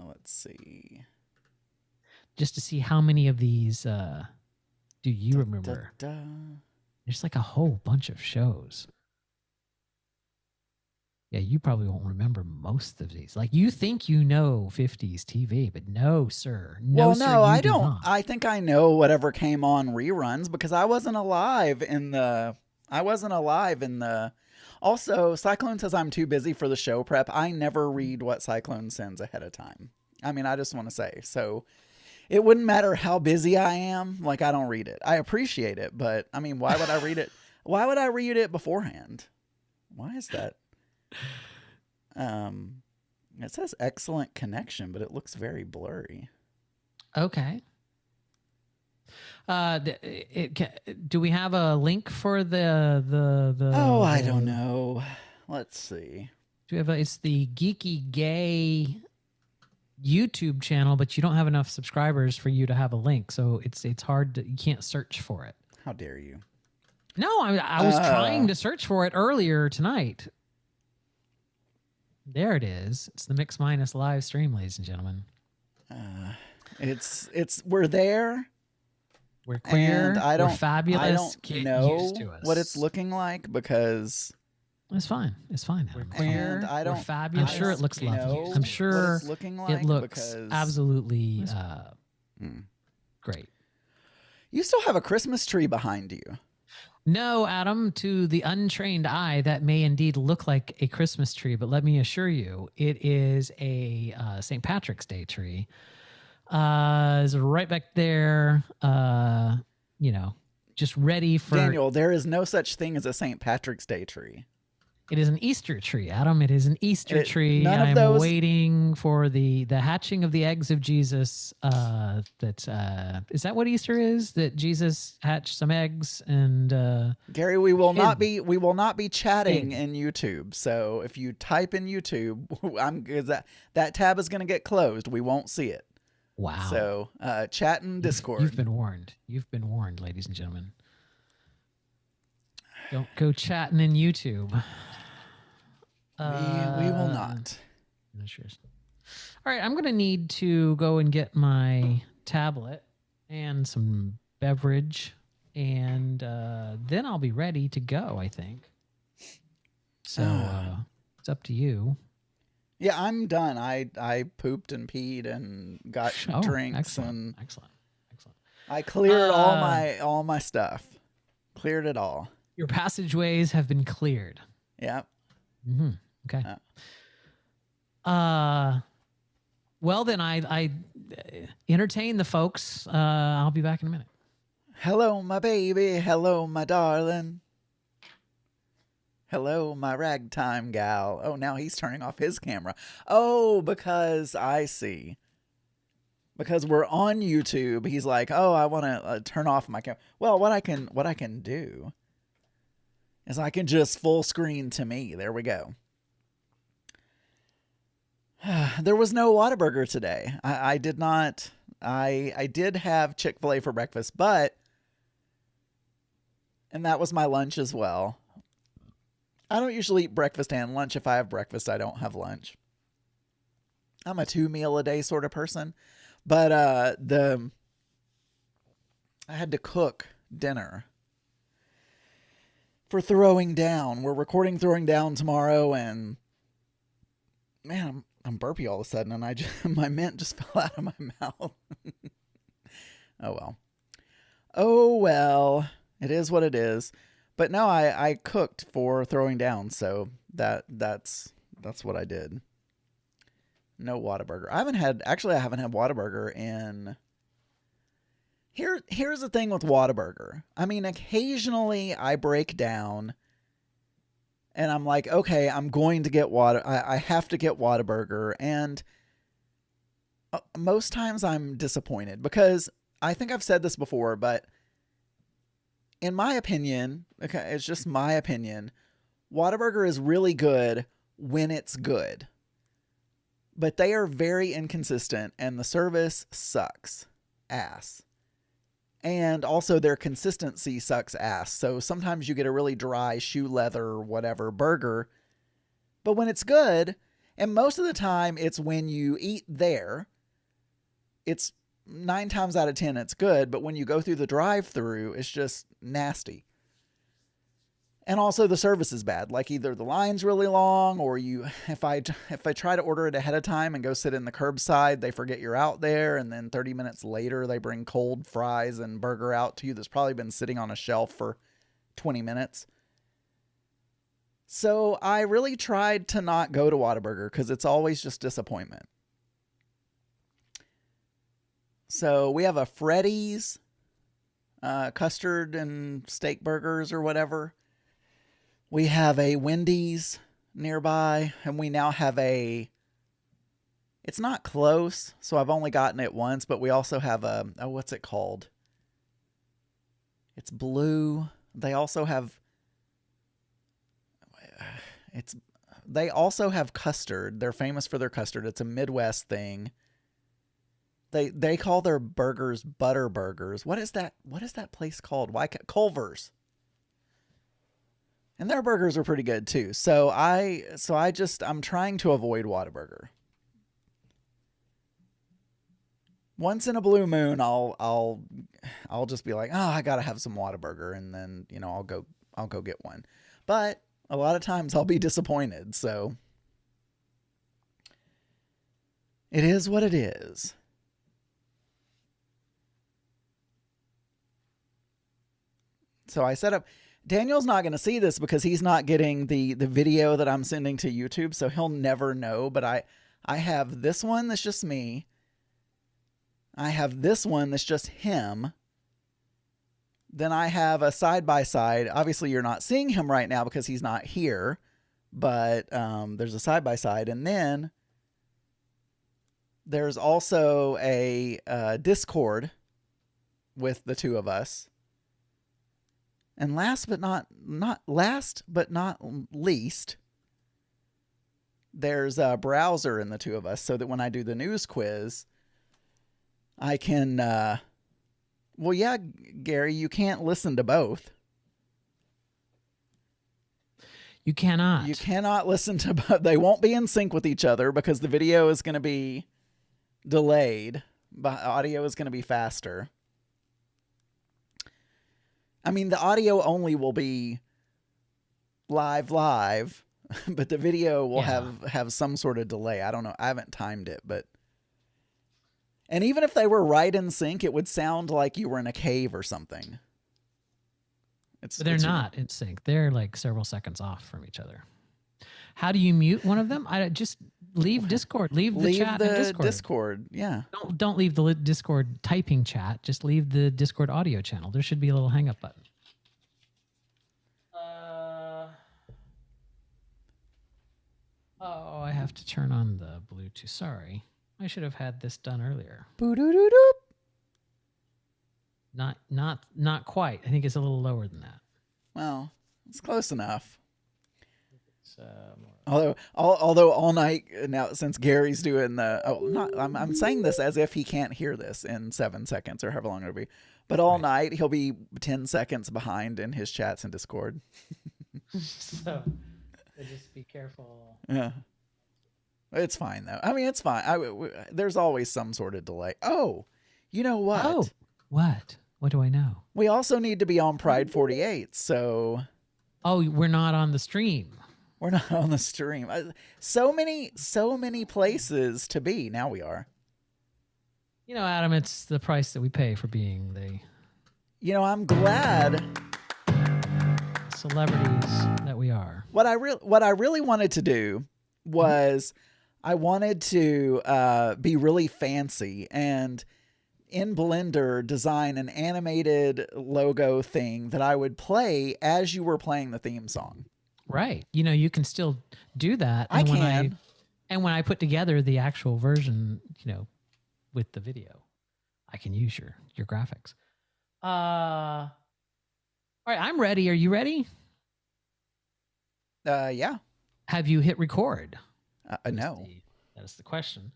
Let's see. Just to see how many of these do you remember? There's like a whole bunch of shows. Yeah, you probably won't remember most of these. Like you think you know 50s TV, but no, sir. No, Well, sir, no, you I do don't. not. I think I know whatever came on reruns because I wasn't alive in the. Also, Cyclone says I'm too busy for the show prep. I never read what Cyclone sends ahead of time. I mean, I just want to say. So it wouldn't matter how busy I am. Like, I don't read it. I appreciate it, but I mean, why would I read it? Why would I read it beforehand? Why is that? It says excellent connection, but it looks very blurry. Okay. Do we have a link for the? Oh, I don't know. Let's see. Do we have it's the Geeky Gay YouTube channel, but you don't have enough subscribers for you to have a link, so it's hard to, you can't search for it. How dare you? No, I was trying to search for it earlier tonight. There it is. It's the Mix Minus live stream, ladies and gentlemen. We're there. We're queer. We're fabulous. I don't Get know used to us. what it's looking like because it's fine. It's fine. We're queer. We're fabulous. I'm sure it looks lovely. I'm sure what it's looking like it looks absolutely great. You still have a Christmas tree behind you. No, Adam, to the untrained eye, that may indeed look like a Christmas tree, but let me assure you, it is a St. Patrick's Day tree. Is right back there, just ready for... Daniel, there is no such thing as a St. Patrick's Day tree. It is an Easter tree, Adam. It is an Easter tree. I'm waiting for the hatching of the eggs of Jesus. Is that what Easter is? That Jesus hatched some eggs and Gary, we will not be chatting in YouTube. So if you type in YouTube, that tab is going to get closed. We won't see it. Wow. So chat in Discord. You've been warned. You've been warned, ladies and gentlemen. Don't go chatting in YouTube. We will not. Sure. All right, I'm going to need to go and get my tablet and some beverage, and then I'll be ready to go, I think. So it's up to you. Yeah, I'm done. I pooped and peed and got drinks. Excellent. I cleared all my stuff. Cleared it all. Your passageways have been cleared. Yep. Mm-hmm. Okay. Well, then I entertain the folks. I'll be back in a minute. Hello, my baby. Hello, my darling. Hello, my ragtime gal. Oh, now he's turning off his camera. Oh, because I see. Because we're on YouTube, he's like, oh, I want to turn off my camera. Well, what I can do is I can just full screen to me. There we go. There was no Whataburger today. I did not. I did have Chick-fil-A for breakfast, and that was my lunch as well. I don't usually eat breakfast and lunch. If I have breakfast, I don't have lunch. I'm a 2-meal-a-day sort of person, but I had to cook dinner for Throwing Down. We're recording Throwing Down tomorrow, and man, I'm burpy all of a sudden, and my mint just fell out of my mouth. Oh well, it is what it is. But no, I cooked for Throwing Down, so that's what I did. No Whataburger. I haven't had Whataburger in... Here's the thing with Whataburger. I mean, occasionally I break down and I'm like, okay, I'm going to get I have to get Whataburger, and most times I'm disappointed because I think I've said this before, but in my opinion, okay, it's just my opinion, Whataburger is really good when it's good. But they are very inconsistent, and the service sucks ass. And also their consistency sucks ass. So sometimes you get a really dry shoe leather or whatever burger. But when it's good, And most of the time, it's when you eat there, it's 9 times out of 10, it's good. But when you go through the drive-through, it's just nasty. And also the service is bad. Like either the line's really long, or if I try to order it ahead of time and go sit in the curbside, they forget you're out there, and then 30 minutes later they bring cold fries and burger out to you that's probably been sitting on a shelf for 20 minutes. So I really tried to not go to Whataburger because it's always just disappointment. So we have a Freddy's, custard and steak burgers or whatever. We have a Wendy's nearby, and we now have it's not close, so I've only gotten it once, but we also have what's it called? It's blue. They also have custard. They're famous for their custard. It's a Midwest thing. They call their burgers butter burgers. What is that place called? Culver's. And their burgers are pretty good too. So I'm trying to avoid Whataburger. Once in a blue moon, I'll just be like, oh, I gotta have some Whataburger, and then I'll go get one. But a lot of times I'll be disappointed. So it is what it is. So I set up. Daniel's not going to see this because he's not getting the video that I'm sending to YouTube, so he'll never know. But I have this one that's just me. I have this one that's just him. Then I have a side-by-side. Obviously, you're not seeing him right now because he's not here. But there's a side-by-side. And then there's also a Discord with the two of us. And last but not least, there's a browser in the two of us, so that when I do the news quiz, I can. Well, yeah, Gary, you can't listen to both. You cannot. You cannot listen to both. They won't be in sync with each other because the video is going to be delayed, but audio is going to be faster. I mean, the audio only will be live, but the video will have some sort of delay. I don't know. I haven't timed it, but. And even if they were right in sync, it would sound like you were in a cave or something. But they're not in sync. They're like several seconds off from each other. How do you mute one of them? I just leave Discord. Leave the chat in Discord. Yeah. Don't leave the Discord typing chat. Just leave the Discord audio channel. There should be a little hang up button. Oh, I have to turn on the Bluetooth. Sorry. I should have had this done earlier. Boo-doo-doo-doo. Not quite. I think it's a little lower than that. Well, it's close enough. Although all night now, since Gary's doing I'm saying this as if he can't hear this in 7 seconds or however long it'll be, but all night he'll be 10 seconds behind in his chats in Discord. So just be careful. Yeah, it's fine though. I mean, it's fine. There's always some sort of delay. Oh, you know what? Oh, what? What do I know? We also need to be on Pride 48. So. Oh, we're not on the stream. We're not on the stream. So many places to be. Now we are. You know, Adam, it's the price that we pay for being the. I'm glad. Celebrities that we are. What I really wanted to do was I wanted to be really fancy and in Blender design an animated logo thing that I would play as you were playing the theme song. Right. You can still do that. And I can. When I put together the actual version, with the video, I can use your graphics. All right, I'm ready. Are you ready? Yeah. Have you hit record? No. That is the question.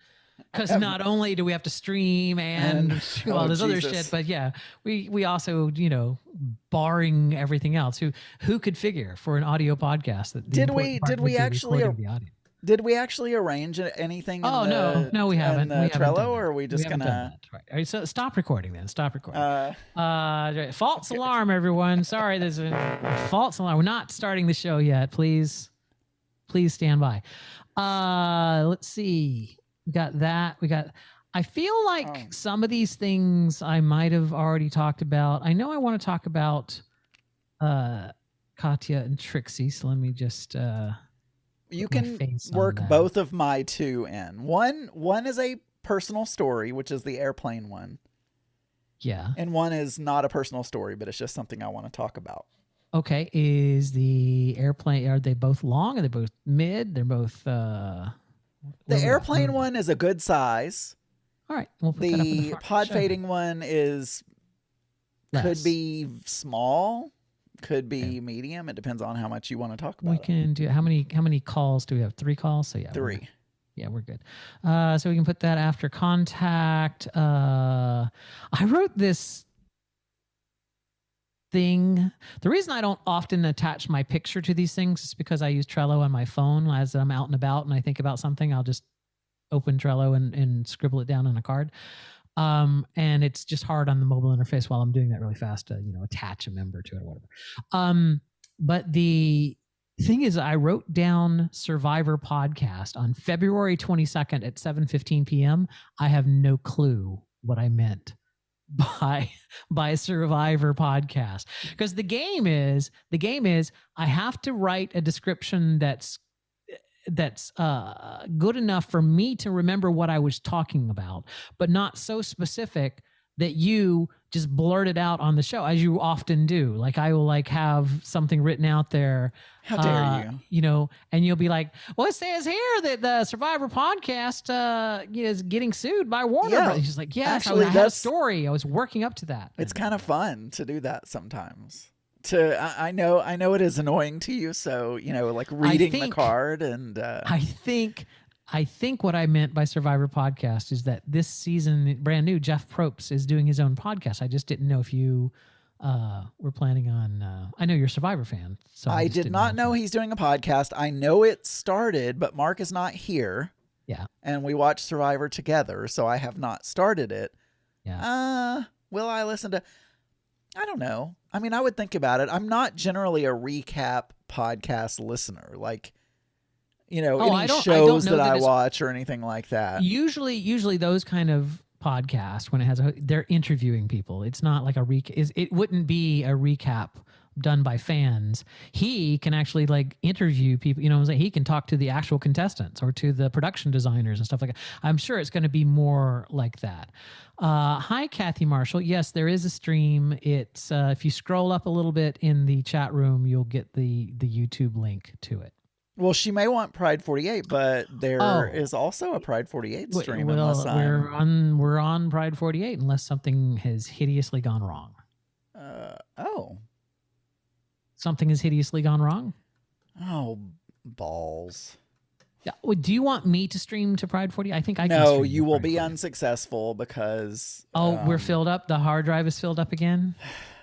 Because not only do we have to stream and do all this other shit, but yeah, we also, barring everything else, who could figure for an audio podcast that did we actually Did we actually arrange anything? Oh, no, we haven't. In the Trello, or are we just gonna? Right. All right, so stop recording then. Stop recording. False alarm, everyone. Sorry, there's a false alarm. We're not starting the show yet. Please stand by. Let's see. We got that. I feel like some of these things I might have already talked about. I know I want to talk about Katya and Trixie, so let me just you can work both of my two in. One is a personal story, which is the airplane one. Yeah. And one is not a personal story, but it's just something I want to talk about. Okay. Is the airplane, are they both long? Are they both mid? They're both the airplane one is a good size. All right. We'll put that up in the pod fading one is could be small, could be medium. It depends on how much you want to talk about. We can do how many calls do we have? 3 calls? So yeah. 3. We're good. So we can put that after contact. I wrote this thing. The reason I don't often attach my picture to these things is because I use Trello on my phone. As I'm out and about and I think about something, I'll just open Trello and scribble it down on a card. And it's just hard on the mobile interface while I'm doing that really fast to, attach a member to it or whatever. But the thing is, I wrote down Survivor podcast on February 22nd at 7:15 p.m. I have no clue what I meant by Survivor podcast, because the game is I have to write a description that's good enough for me to remember what I was talking about, but not so specific that you just blurt it out on the show, as you often do. Like I will have something written out there. How dare you? And you'll be like, well, it says here that the Survivor podcast is getting sued by Warner Brothers. He's like, yes, actually, I had a story. I was working up to that. It's kind of fun to do that sometimes. I know it is annoying to you. So, reading the card and I think what I meant by Survivor podcast is that this season, brand new, Jeff Probst is doing his own podcast. I just didn't know if you were planning on. I know you're a Survivor fan, so I did not know he's doing a podcast. I know it started, but Mark is not here. Yeah, and we watched Survivor together, so I have not started it. Yeah. Will I listen to? I don't know. I mean, I would think about it. I'm not generally a recap podcast listener. Any shows that I watch or anything like that. Usually those kind of podcasts, when it has they're interviewing people. It's not like it wouldn't be a recap done by fans. He can actually interview people, he can talk to the actual contestants or to the production designers and stuff like that. I'm sure it's going to be more like that. Hi, Kathy Marshall. Yes, there is a stream. It's if you scroll up a little bit in the chat room, you'll get the YouTube link to it. Well, she may want Pride 48, but there is also a Pride 48 stream. We're on Pride 48 unless something has hideously gone wrong. Something has hideously gone wrong? Oh, balls. Yeah. Well, do you want me to stream to Pride 48? I think I can. No, you will be unsuccessful because... we're filled up? The hard drive is filled up again?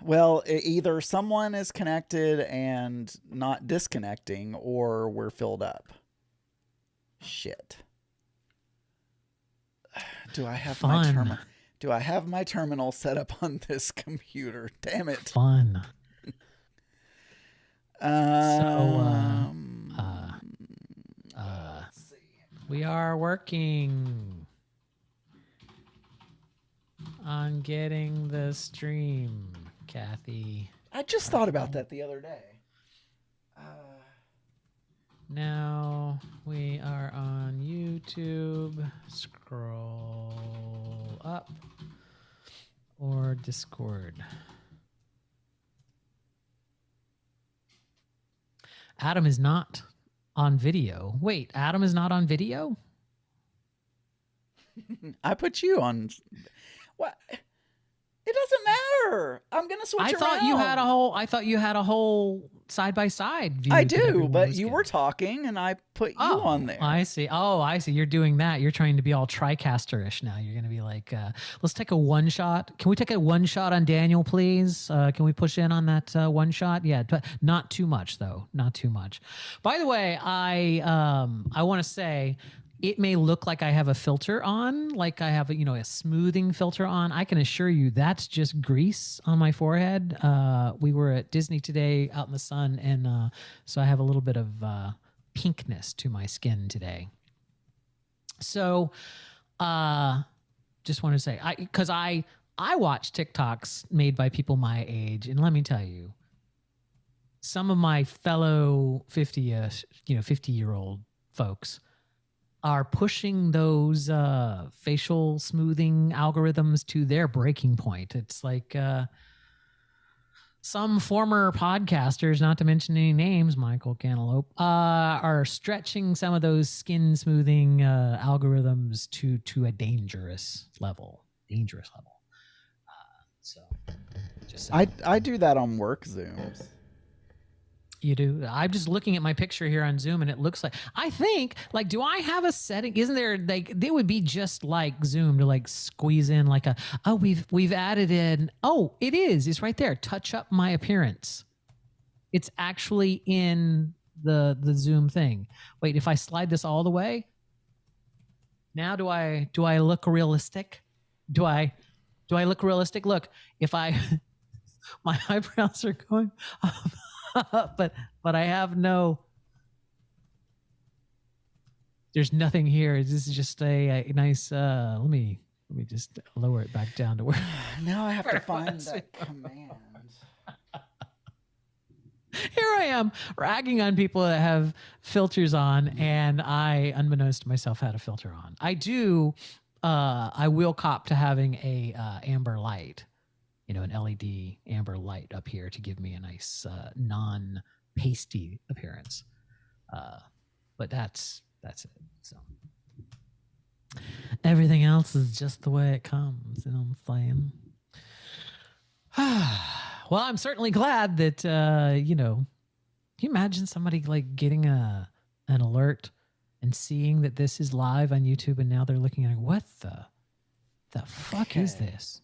Well, either someone is connected and not disconnecting, or we're filled up. Shit. Do I have my terminal? Do I have my terminal set up on this computer? Damn it. Fun. We are working on getting the stream, Kathy. I just thought about that the other day. Now we are on YouTube. Scroll up, or Discord. Adam is not on video. Wait, Adam is not on video? I put you on. What? It doesn't matter. I'm gonna switch around. I thought you had a whole side by side view. I do, but you were talking and I put you on there. I see. Oh, I see. You're doing that. You're trying to be all TriCaster-ish now. You're going to be like, let's take a one shot. Can we take a one shot on Daniel, please? Can we push in on that one shot? Yeah, but not too much though. Not too much. By the way, I want to say, it may look like I have a filter on, like I have a smoothing filter on. I can assure you that's just grease on my forehead. We were at Disney today out in the sun, and so I have a little bit of pinkness to my skin today. So just want to say, because I watch TikToks made by people my age, and let me tell you, some of my fellow 50-year-old folks are pushing those facial smoothing algorithms to their breaking point. It's like some former podcasters, not to mention any names, Michael Cantaloupe, are stretching some of those skin smoothing algorithms to a dangerous level. So, just saying. I do that on work Zooms. You do? I'm just looking at my picture here on Zoom, and it looks like, I think, like, do I have a setting? Isn't there, like, they would be just like Zoom to like squeeze in like we've added in. Oh, it is. It's right there. Touch up my appearance. It's actually in the Zoom thing. Wait, if I slide this all the way, now do I look realistic? Do I look realistic? Look, if I my eyebrows are going up, but I have there's nothing here. This is just a nice let me just lower it back down to where now I have to find that command. Here I am ragging on people that have filters on, and I, unbeknownst to myself, had a filter on. I do I will cop to having a amber light, an LED amber light up here to give me a nice non-pasty appearance. But that's it. So everything else is just the way it comes. You know what I'm saying? Well, I'm certainly glad that can you imagine somebody like getting an alert and seeing that this is live on YouTube, and now they're looking at it, what the fuck is this?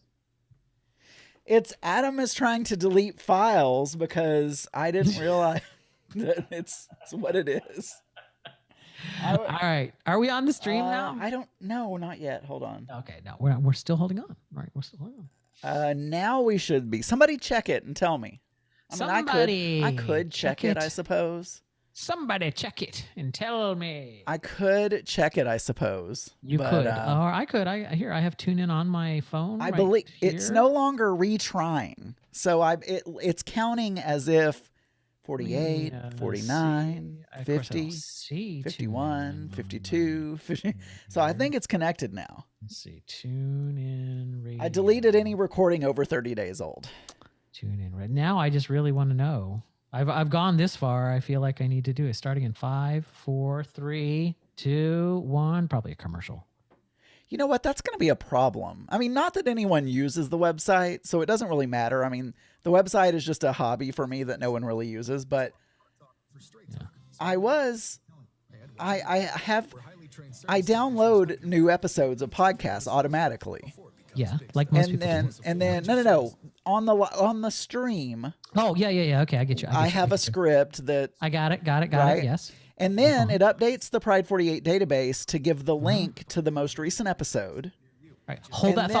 It's Adam is trying to delete files because I didn't realize that it's what it is. All right. Are we on the stream now? I don't know. Not yet. Hold on. Okay. No, we're still holding on. All right. We're still holding on. Now we should be. Somebody check it and tell me. I could check it, I suppose. Somebody check it and tell me. I could check it, I suppose. You could. Or I could. I have TuneIn on my phone. I believe it's no longer retrying. So it's counting as if 48, 49, 50, 51, 52, 50. So I think it's connected now. Let's see. TuneIn radio. I deleted any recording over 30 days old. TuneIn right now. I just really want to know. I've gone this far. I feel like I need to do it. Starting in 5, 4, 3, 2, 1. Probably a commercial. You know what? That's going to be a problem. I mean, not that anyone uses the website, so it doesn't really matter. I mean, the website is just a hobby for me that no one really uses. But yeah. I download new episodes of podcasts automatically. Yeah, like most people do. And then no. On the stream. Oh, yeah. Okay, I get you. I have a script that I got it. Got it. Yes. And then it updates the Pride 48 database to give the link to the most recent episode. Right. Hold that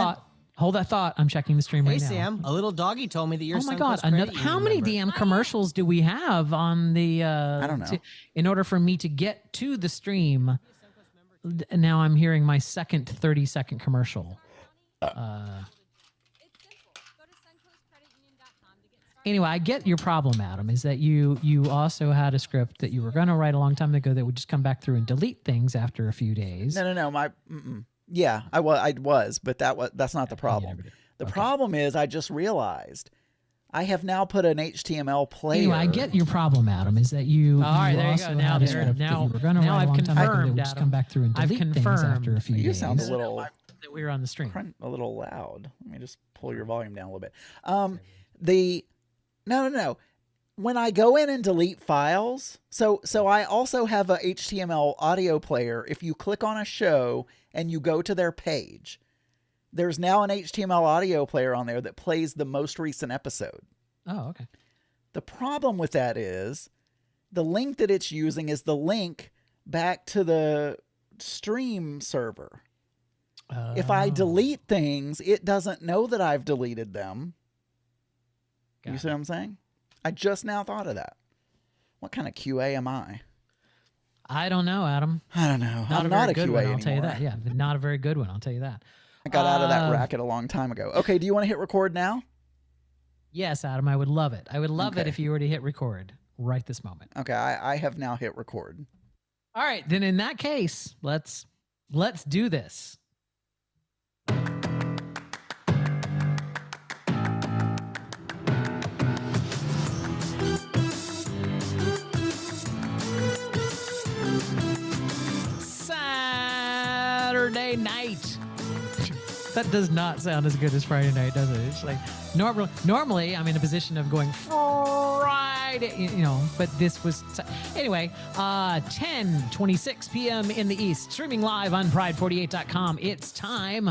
thought. I'm checking the stream right now. Hey, Sam, a little doggy told me that you're. Oh my God! How many damn commercials do we have on the? I don't know. In order for me to get to the stream, now I'm hearing my second 30-second commercial. Anyway, I get your problem, Adam, is that you also had a script that you were going to write a long time ago that would just come back through and delete things after a few days. No. Yeah, I was, but that's not the problem. The problem is I just realized I have now put an HTML player. Anyway, I get your problem, Adam, is that you. All right, there you go. Now I've confirmed, just come back through and delete things after a few days. You sound a little that we were on the stream. A little loud. Let me just pull your volume down a little bit. No. when I go in and delete files, so I also have a HTML audio player. If you click on a show and you go to their page, there's now an HTML audio player on there that plays the most recent episode. Oh, okay. The problem with that is the link that it's using is the link back to the stream server. If I delete things, it doesn't know that I've deleted them. You see what I'm saying? I just now thought of that. What kind of QA am I? I don't know, Adam. I don't know. Not I'm a not very a good QA one, I'll anymore. tell you that. Yeah, but not a very good one, I'll tell you that. I got out of that racket a long time ago. Okay, do you want to hit record now? Yes, Adam, I would love it. I would love it if you were to hit record right this moment. Okay, I have now hit record. All right, then in that case, let's do this. Saturday night. That does not sound as good as Friday night, does it? It's like normally I'm in a position of going Friday, you know, but this was anyway. 10:26 p.m. in the East, streaming live on Pride48.com. It's time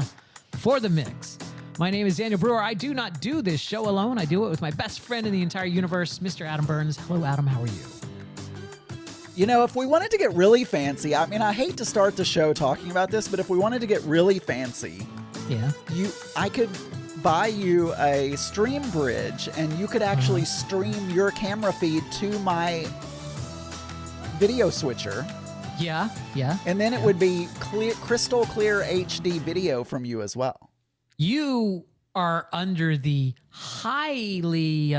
for the mix. My name is Daniel Brewer. I do not do this show alone. I do it with my best friend in the entire universe, Mr. Adam Burns. Hello, Adam. How are you? You know, if we wanted to get really fancy, I mean, I hate to start the show talking about this, but if we wanted to get really fancy, yeah, I could buy you a stream bridge, and you could actually stream your camera feed to my video switcher. Yeah. And then it would be crystal clear HD video from you as well. You are under the highly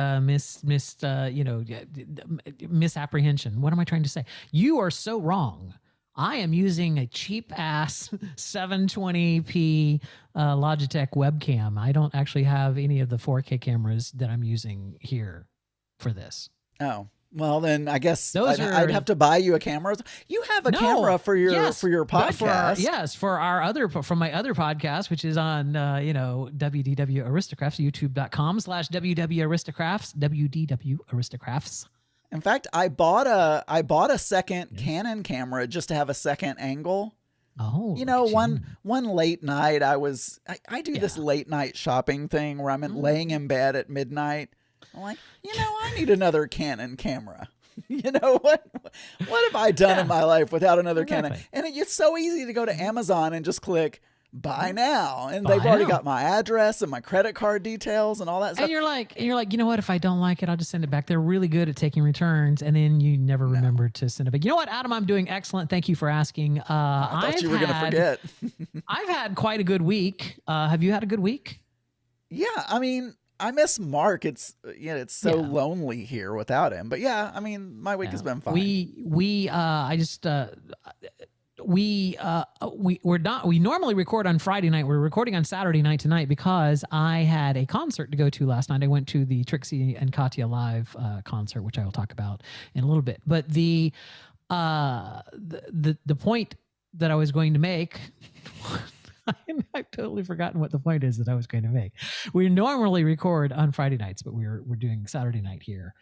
misapprehension. What am I trying to say? You are so wrong. I am using a cheap ass 720p Logitech webcam. I don't actually have any of the 4K cameras that I'm using here for this. Oh. Well, then I guess I'd have to buy you a camera. You have a camera for your podcast. For my other podcast, which is on WDW Aristocrats, youtube.com/WDW Aristocrats, WDW Aristocrats. In fact, I bought a second Canon camera just to have a second angle. Oh, you know, one late night I do this late night shopping thing where I'm laying in bed at midnight. I'm like, I need another Canon camera. What have I done in my life without another Canon? And it's so easy to go to Amazon and just click buy now, and they've already got my address and my credit card details and all that stuff. And you're like, you know what? If I don't like it, I'll just send it back. They're really good at taking returns, and then you never remember to send it back. You know what, Adam? I'm doing excellent. Thank you for asking. I thought you were going to forget. I've had quite a good week. Have you had a good week? Yeah, I mean, I miss Mark. It's so lonely here without him. But yeah, I mean, my week has been fine. We normally record on Friday night. We're recording on Saturday night tonight because I had a concert to go to last night. I went to the Trixie and Katya live concert, which I will talk about in a little bit. But the point that I was going to make. I've totally forgotten what the point is that I was going to make. We normally record on Friday nights, but we're doing Saturday night here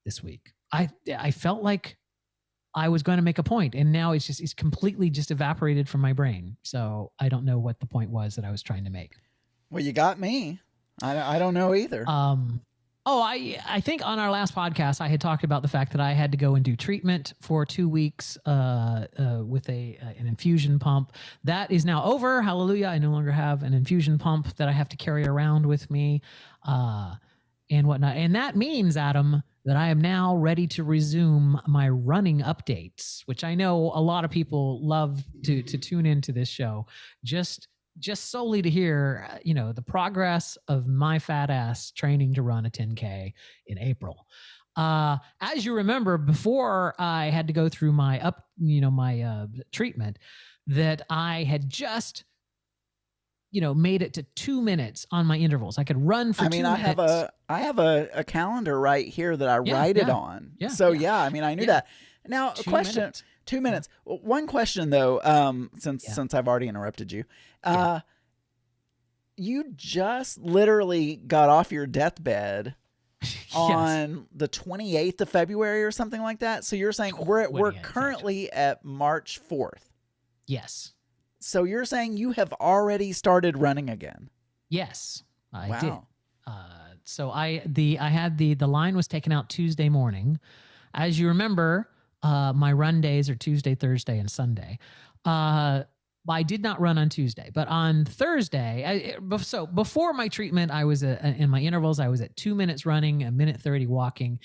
this week. I felt like I was going to make a point, and now it's completely just evaporated from my brain. So I don't know what the point was that I was trying to make. Well, you got me. I don't know either. I think on our last podcast, I had talked about the fact that I had to go and do treatment for 2 weeks with an infusion pump. That is now over. Hallelujah. I no longer have an infusion pump that I have to carry around with me and whatnot. And that means, Adam, that I am now ready to resume my running updates, which I know a lot of people love to tune into this show. Just solely to hear, the progress of my fat ass training to run a 10K in April. As you remember, before I had to go through my treatment, that I had just, made it to 2 minutes on my intervals. I could run for 2 minutes. I have a calendar right here that I write it on. Yeah. So I mean, I knew that. Now, a question. Minutes. 2 minutes. Well, one question though, since I've already interrupted you, you just literally got off your deathbed on the 28th of February or something like that. So you're saying we're currently at March 4th. Yes. So you're saying you have already started running again? Yes, I wow. did. So the line was taken out Tuesday morning. As you remember, my run days are Tuesday, Thursday, and Sunday. I did not run on Tuesday, but on Thursday, so before my treatment, I was in my intervals, I was at 2 minutes running, 1:30 walking.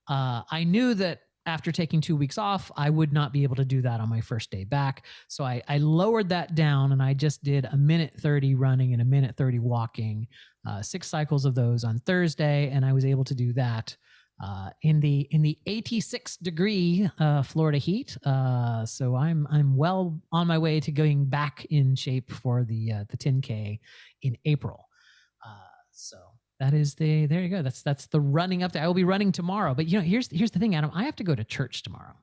I knew that after taking 2 weeks off, I would not be able to do that on my first day back. So I lowered that down and I just did 1:30 running and 1:30 walking, 6 cycles of those on Thursday. And I was able to do that in the 86-degree Florida heat. So I'm well on my way to going back in shape for the 10K in April. So that is there you go. That's the running up to. I will be running tomorrow, but here's the thing, Adam. I have to go to church tomorrow.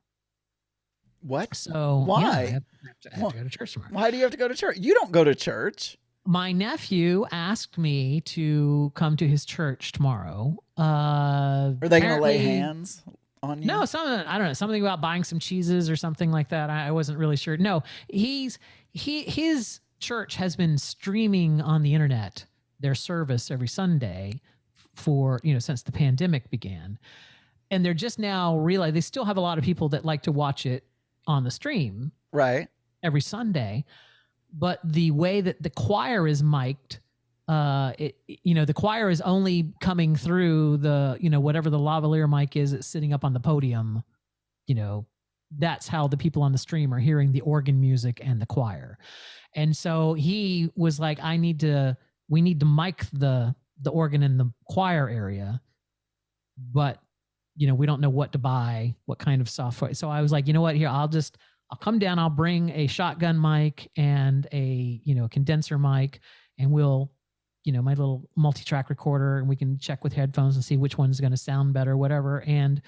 What? So why? Yeah, I have to go to church tomorrow. Why do you have to go to church? You don't go to church. My nephew asked me to come to his church tomorrow. Are they going to lay hands on you? No, I don't know, something about buying some cheeses or something like that. I wasn't really sure. No, his church has been streaming on the internet their service every Sunday for, since the pandemic began. And they're just now realizing they still have a lot of people that like to watch it on the stream. Right. Every Sunday. But the way that the choir is mic'd, the choir is only coming through the, whatever the lavalier mic is that's sitting up on the podium. That's how the people on the stream are hearing the organ music and the choir. And so he was like, we need to mic the organ in the choir area, but we don't know what to buy, what kind of software. So I was like, you know what, here, I'll come down, I'll bring a shotgun mic and a, condenser mic, and we'll, my little multi-track recorder, and we can check with headphones and see which one's going to sound better, whatever. And,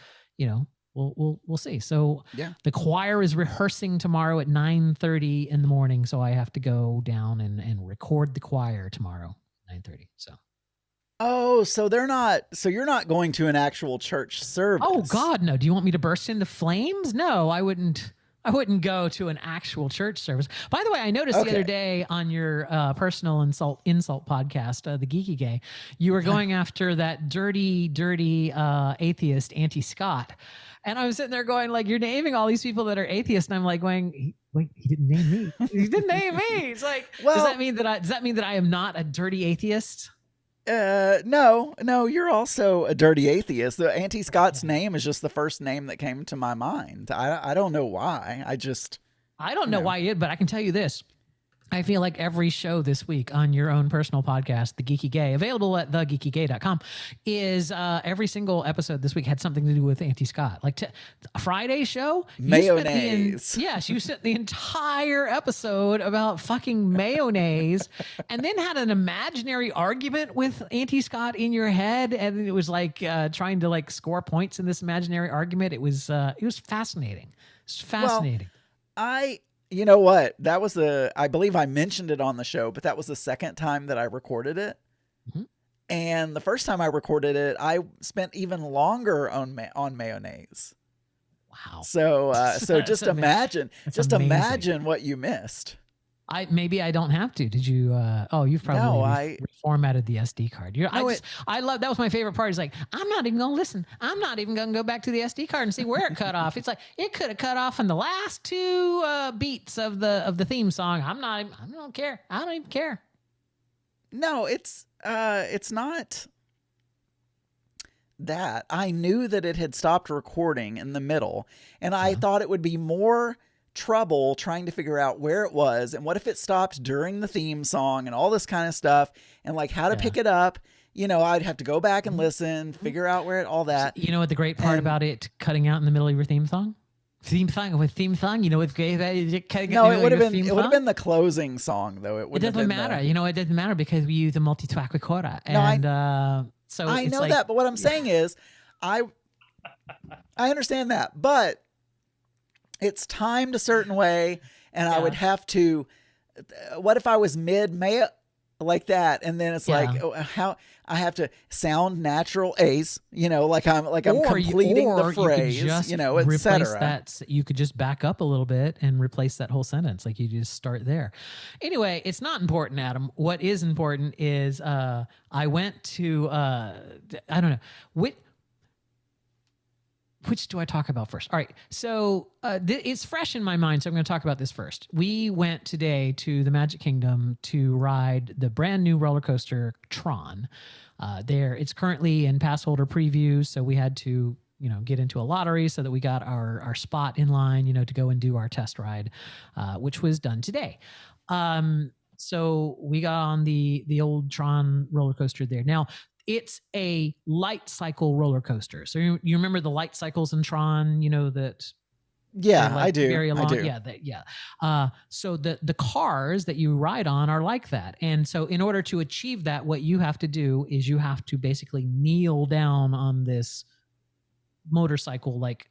we'll see. So yeah. The choir is rehearsing tomorrow at 9:30 in the morning. So I have to go down and record the choir tomorrow, 9:30. So. Oh, so you're not going to an actual church service. Oh God, no. Do you want me to burst into flames? No, I wouldn't go to an actual church service. By the way, I noticed the other day on your personal insult podcast, the Geeky Gay, you were going after that dirty atheist, Auntie Scott. And I was sitting there going, like, you're naming all these people that are atheists. And I'm like going, wait, he didn't name me. He didn't name me. It's like, does that mean that I am not a dirty atheist? No, you're also a dirty atheist. The Auntie Scott's name is just the first name that came to my mind. I don't know why. I don't know why you did, but I can tell you this. I feel like every show this week on your own personal podcast, The Geeky Gay, available at thegeekygay.com, is every single episode this week had something to do with Auntie Scott. Like Friday's show, mayonnaise. You sent the entire episode about fucking mayonnaise, and then had an imaginary argument with Auntie Scott in your head, and it was like trying to like score points in this imaginary argument. It was fascinating. It's fascinating. Well, you know what? That was I believe I mentioned it on the show, but that was the second time that I recorded it. Mm-hmm. And the first time I recorded it, I spent even longer on mayonnaise. Wow. So just imagine what you missed. Maybe I don't have to. Did you? You've probably reformatted the SD card. I love that was my favorite part. Is like, I'm not even gonna listen. I'm not even gonna go back to the SD card and see where it cut off. It's like it could have cut off in the last 2 beats of the theme song. I don't care. I don't even care. No, it's not that. I knew that it had stopped recording in the middle, and I thought it would be more trouble trying to figure out where it was, and what if it stopped during the theme song and all this kind of stuff, and like how to pick it up. I'd have to go back and listen, figure out where all that. You know what the great part about it cutting out in the middle of your theme song? Theme song? What's great about it cutting out? No, it would have been the closing song though. It doesn't matter. It doesn't matter because we use a multi-track recorder, and so I know that. But what I'm saying is, I understand that, but it's timed a certain way, and I would have to. What if I was mid like that, and then it's like, oh, how I have to sound natural A's, like I'm completing the phrase, you could just replace that. You could just back up a little bit and replace that whole sentence. Like you just start there. Anyway, it's not important, Adam. What is important is I went to I don't know which do I talk about first? All right. So it's fresh in my mind, so I'm going to talk about this first. We went today to the Magic Kingdom to ride the brand new roller coaster Tron. It's currently in pass holder preview, so we had to get into a lottery so that we got our spot in line, to go and do our test ride, which was done today. So we got on the old Tron roller coaster there. Now, it's a light cycle roller coaster. So you remember the light cycles in Tron, that. Yeah, I do. Very long. I do. Yeah. So the cars that you ride on are like that. And so in order to achieve that, what you have to do is you have to basically kneel down on this motorcycle like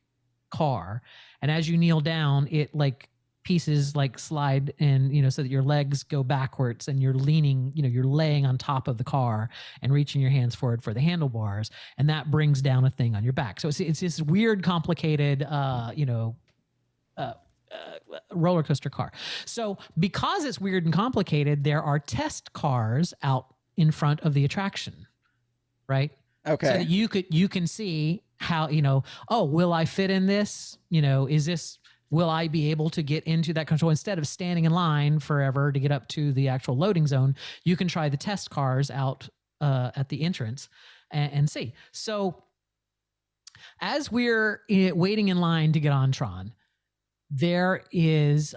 car. And as you kneel down, it like pieces like slide and so that your legs go backwards and you're leaning, you're laying on top of the car and reaching your hands forward for the handlebars, and that brings down a thing on your back. So it's this weird, complicated roller coaster car. So because it's weird and complicated, there are test cars out in front of the attraction, right? Okay. So that you can see how, will I fit in this? Will I be able to get into that control? Instead of standing in line forever to get up to the actual loading zone, you can try the test cars out at the entrance and see. So as we're waiting in line to get on Tron, there is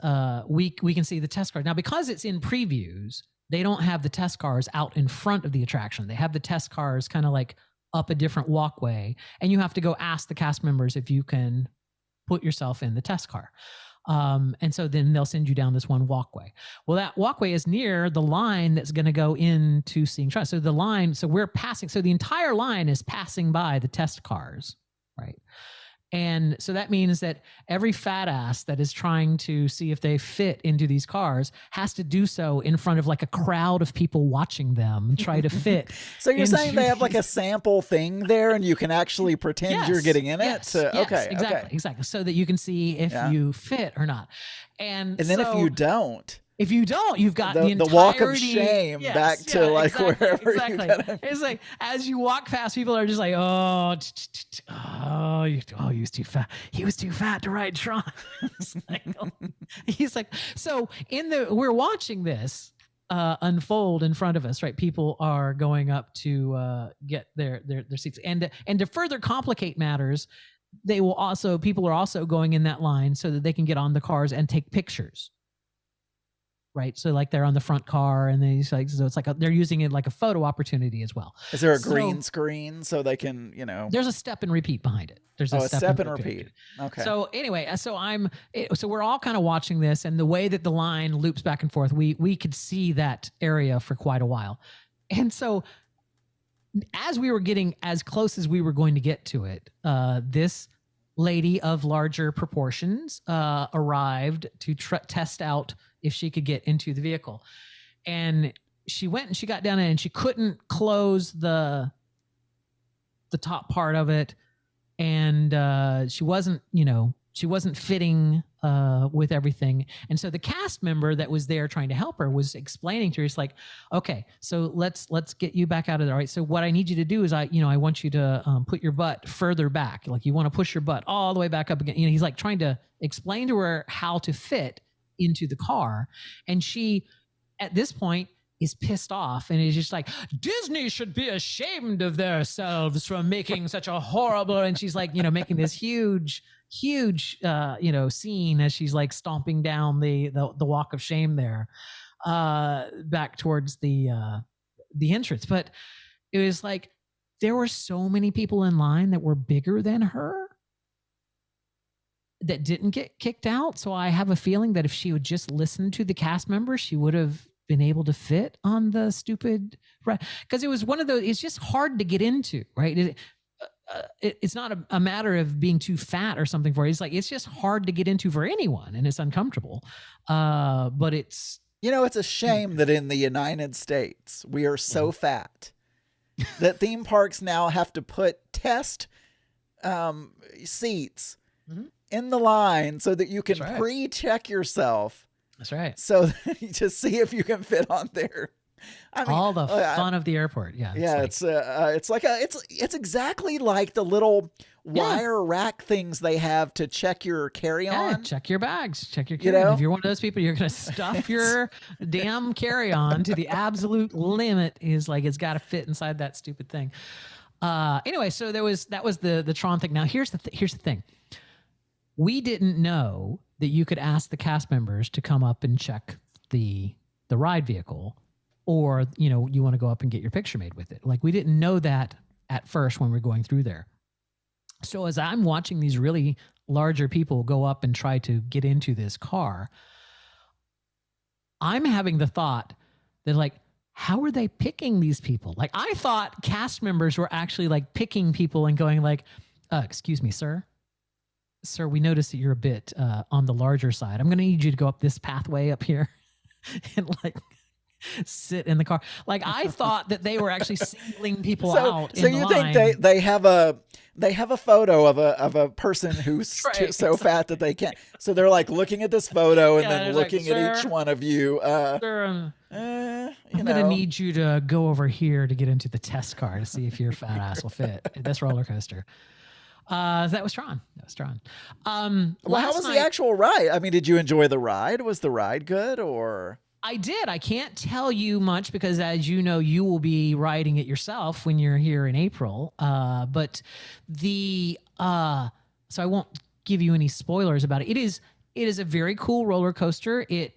we can see the test cars. Now, because it's in previews, they don't have the test cars out in front of the attraction. They have the test cars kind of like up a different walkway, and you have to go ask the cast members if you can put yourself in the test car. And so then they'll send you down this one walkway. Well, that walkway is near the line that's going to go into seeing Tron. So we're passing. So the entire line is passing by the test cars, right? And so that means that every fat ass that is trying to see if they fit into these cars has to do so in front of like a crowd of people watching them try to fit. So you're saying they have like a sample thing there and you can actually pretend you're getting in it? Exactly. So that you can see if you fit or not. And then if you don't, you've got the walk of shame back to wherever you gotta... It's like as you walk past, people are just like, he was too fat. He was too fat to ride Tron. He's like, so we're watching this unfold in front of us, right? People are going up to get their seats, and to further complicate matters, people are also going in that line so that they can get on the cars and take pictures. Right. So like they're on the front car and so it's like they're using it like a photo opportunity as well. Is there a green screen so they can, There's a step and repeat behind it. There's a step and repeat. Okay. So anyway, so we're all kind of watching this, and the way that the line loops back and forth, we could see that area for quite a while. And so as we were getting as close as we were going to get to it, this lady of larger proportions arrived to test out if she could get into the vehicle. And she went and she got down in and she couldn't close the top part of it. And she wasn't fitting with everything. And so the cast member that was there trying to help her was explaining to her, it's like, okay, so let's get you back out of there. All right. So what I need you to do is I want you to put your butt further back. Like you want to push your butt all the way back up again. He's like trying to explain to her how to fit into the car. And she, at this point, is pissed off and is just like, Disney should be ashamed of themselves for making such a horrible, and she's like, making this huge scene as she's like stomping down the walk of shame there, back towards the entrance. But it was like, there were so many people in line that were bigger than her that didn't get kicked out. So I have a feeling that if she would just listen to the cast members, she would have been able to fit on the stupid, right? Because it was one of those, it's just hard to get into, right? It's not a matter of being too fat or something for it. It's like, it's just hard to get into for anyone, and it's uncomfortable. But it's You know, it's a shame that in the United States we are so fat that theme parks now have to put test seats in the line so that you can pre-check yourself. That's right. So to see if you can fit on there. I mean, all the fun of the airport. Yeah. It's exactly like the little wire rack things they have to check your carry-on. Yeah, check your bags, check your carry-on. If you're one of those people, you're going to stuff your damn carry-on to the absolute limit. Is like, it's got to fit inside that stupid thing. Anyway, so that was the Tron thing. Now here's the thing. We didn't know that you could ask the cast members to come up and check the ride vehicle, or, you know, you want to go up and get your picture made with it. Like, we didn't know that at first when we're going through there. So as I'm watching these really larger people go up and try to get into this car, I'm having the thought that, like, how are they picking these people? Like, I thought cast members were actually like picking people and going like, excuse me, sir, we noticed that you're a bit on the larger side. I'm going to need you to go up this pathway up here and like sit in the car. Like, I thought that they were actually singling people out. So you think they have a photo of a person who's so fat that they can't. So they're like looking at this photo and then looking at each one of you. Sir, I'm going to need you to go over here to get into the test car to see if your fat ass will fit this roller coaster. That was Tron. Well, how was the actual ride? I mean, did you enjoy the ride? Was the ride good, or? I did. I can't tell you much because, as you know, you will be riding it yourself when you're here in April. But so I won't give you any spoilers about it. It is a very cool roller coaster. It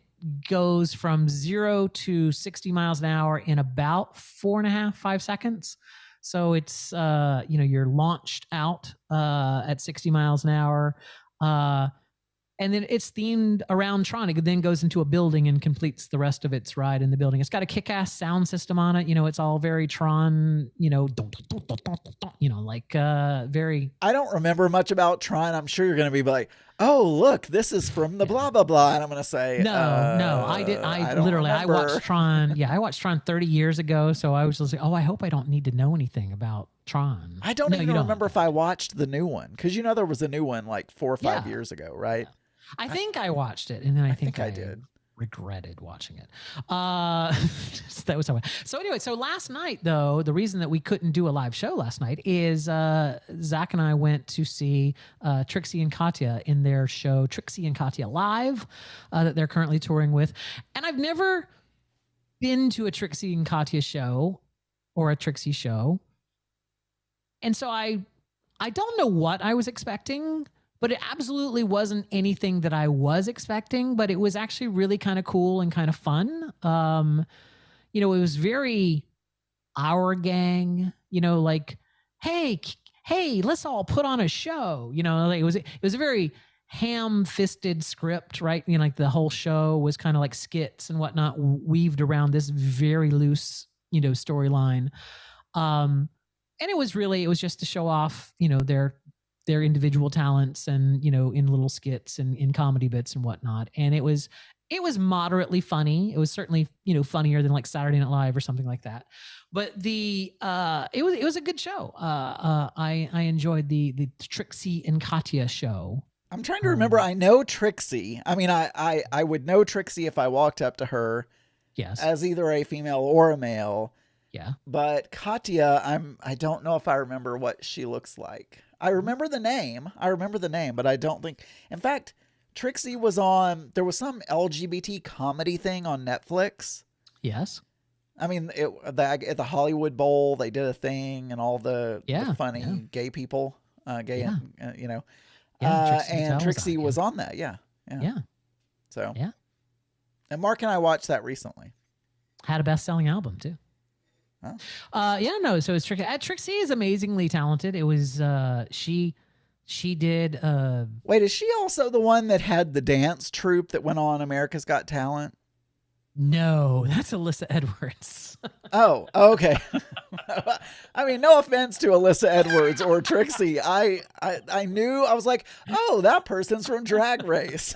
goes from 0 to 60 miles an hour in about 4.5-5 seconds. So it's you're launched out at 60 miles an hour. And then it's themed around Tron. It then goes into a building and completes the rest of its ride in the building. It's got a kick-ass sound system on it. You know, it's all very Tron, very... I don't remember much about Tron. I'm sure you're going to be like, oh, look, this is from the blah, blah, blah. And I'm going to say... No, I did. I watched Tron. Yeah, I watched Tron 30 years ago. So I was just like, oh, I hope I don't need to know anything about Tron. I don't even remember if I watched the new one. Because, you know, there was a new one like 4 or 5 years ago, right? Yeah. I think I watched it, and then I think I did. Regretted watching it. That was how. So anyway, so last night though, the reason that we couldn't do a live show last night is Zach and I went to see Trixie and Katya in their show Trixie and Katya Live that they're currently touring with, and I've never been to a Trixie and Katya show or a Trixie show, and so I don't know what I was expecting. But it absolutely wasn't anything that I was expecting, but it was actually really kind of cool and kind of fun. It was very our gang, like, hey, let's all put on a show. Like it was a very ham-fisted script, right? Like the whole show was kind of like skits and whatnot weaved around this very loose, storyline. And it was just to show off, their individual talents and, in little skits and in comedy bits and whatnot. And it was moderately funny. It was certainly, funnier than like Saturday Night Live or something like that. But it was a good show. I enjoyed the Trixie and Katya show. I'm trying to remember. I know Trixie. I mean, I would know Trixie if I walked up to her as either a female or a male. Yeah. But Katya, I don't know if I remember what she looks like. I remember the name, but I don't think... In fact, Trixie was on... There was some LGBT comedy thing on Netflix. Yes. I mean, at the Hollywood Bowl, they did a thing, and all the funny gay people, and Trixie was on that, yeah. So, yeah. And Mark and I watched that recently. Had a best-selling album, too. Oh. So it's Trixie. Trixie is amazingly talented. It was she did Wait, is she also the one that had the dance troupe that went on America's Got Talent? No, that's Alyssa Edwards. Oh, okay. I mean, no offense to Alyssa Edwards or Trixie. I knew, I was like, oh, that person's from Drag Race.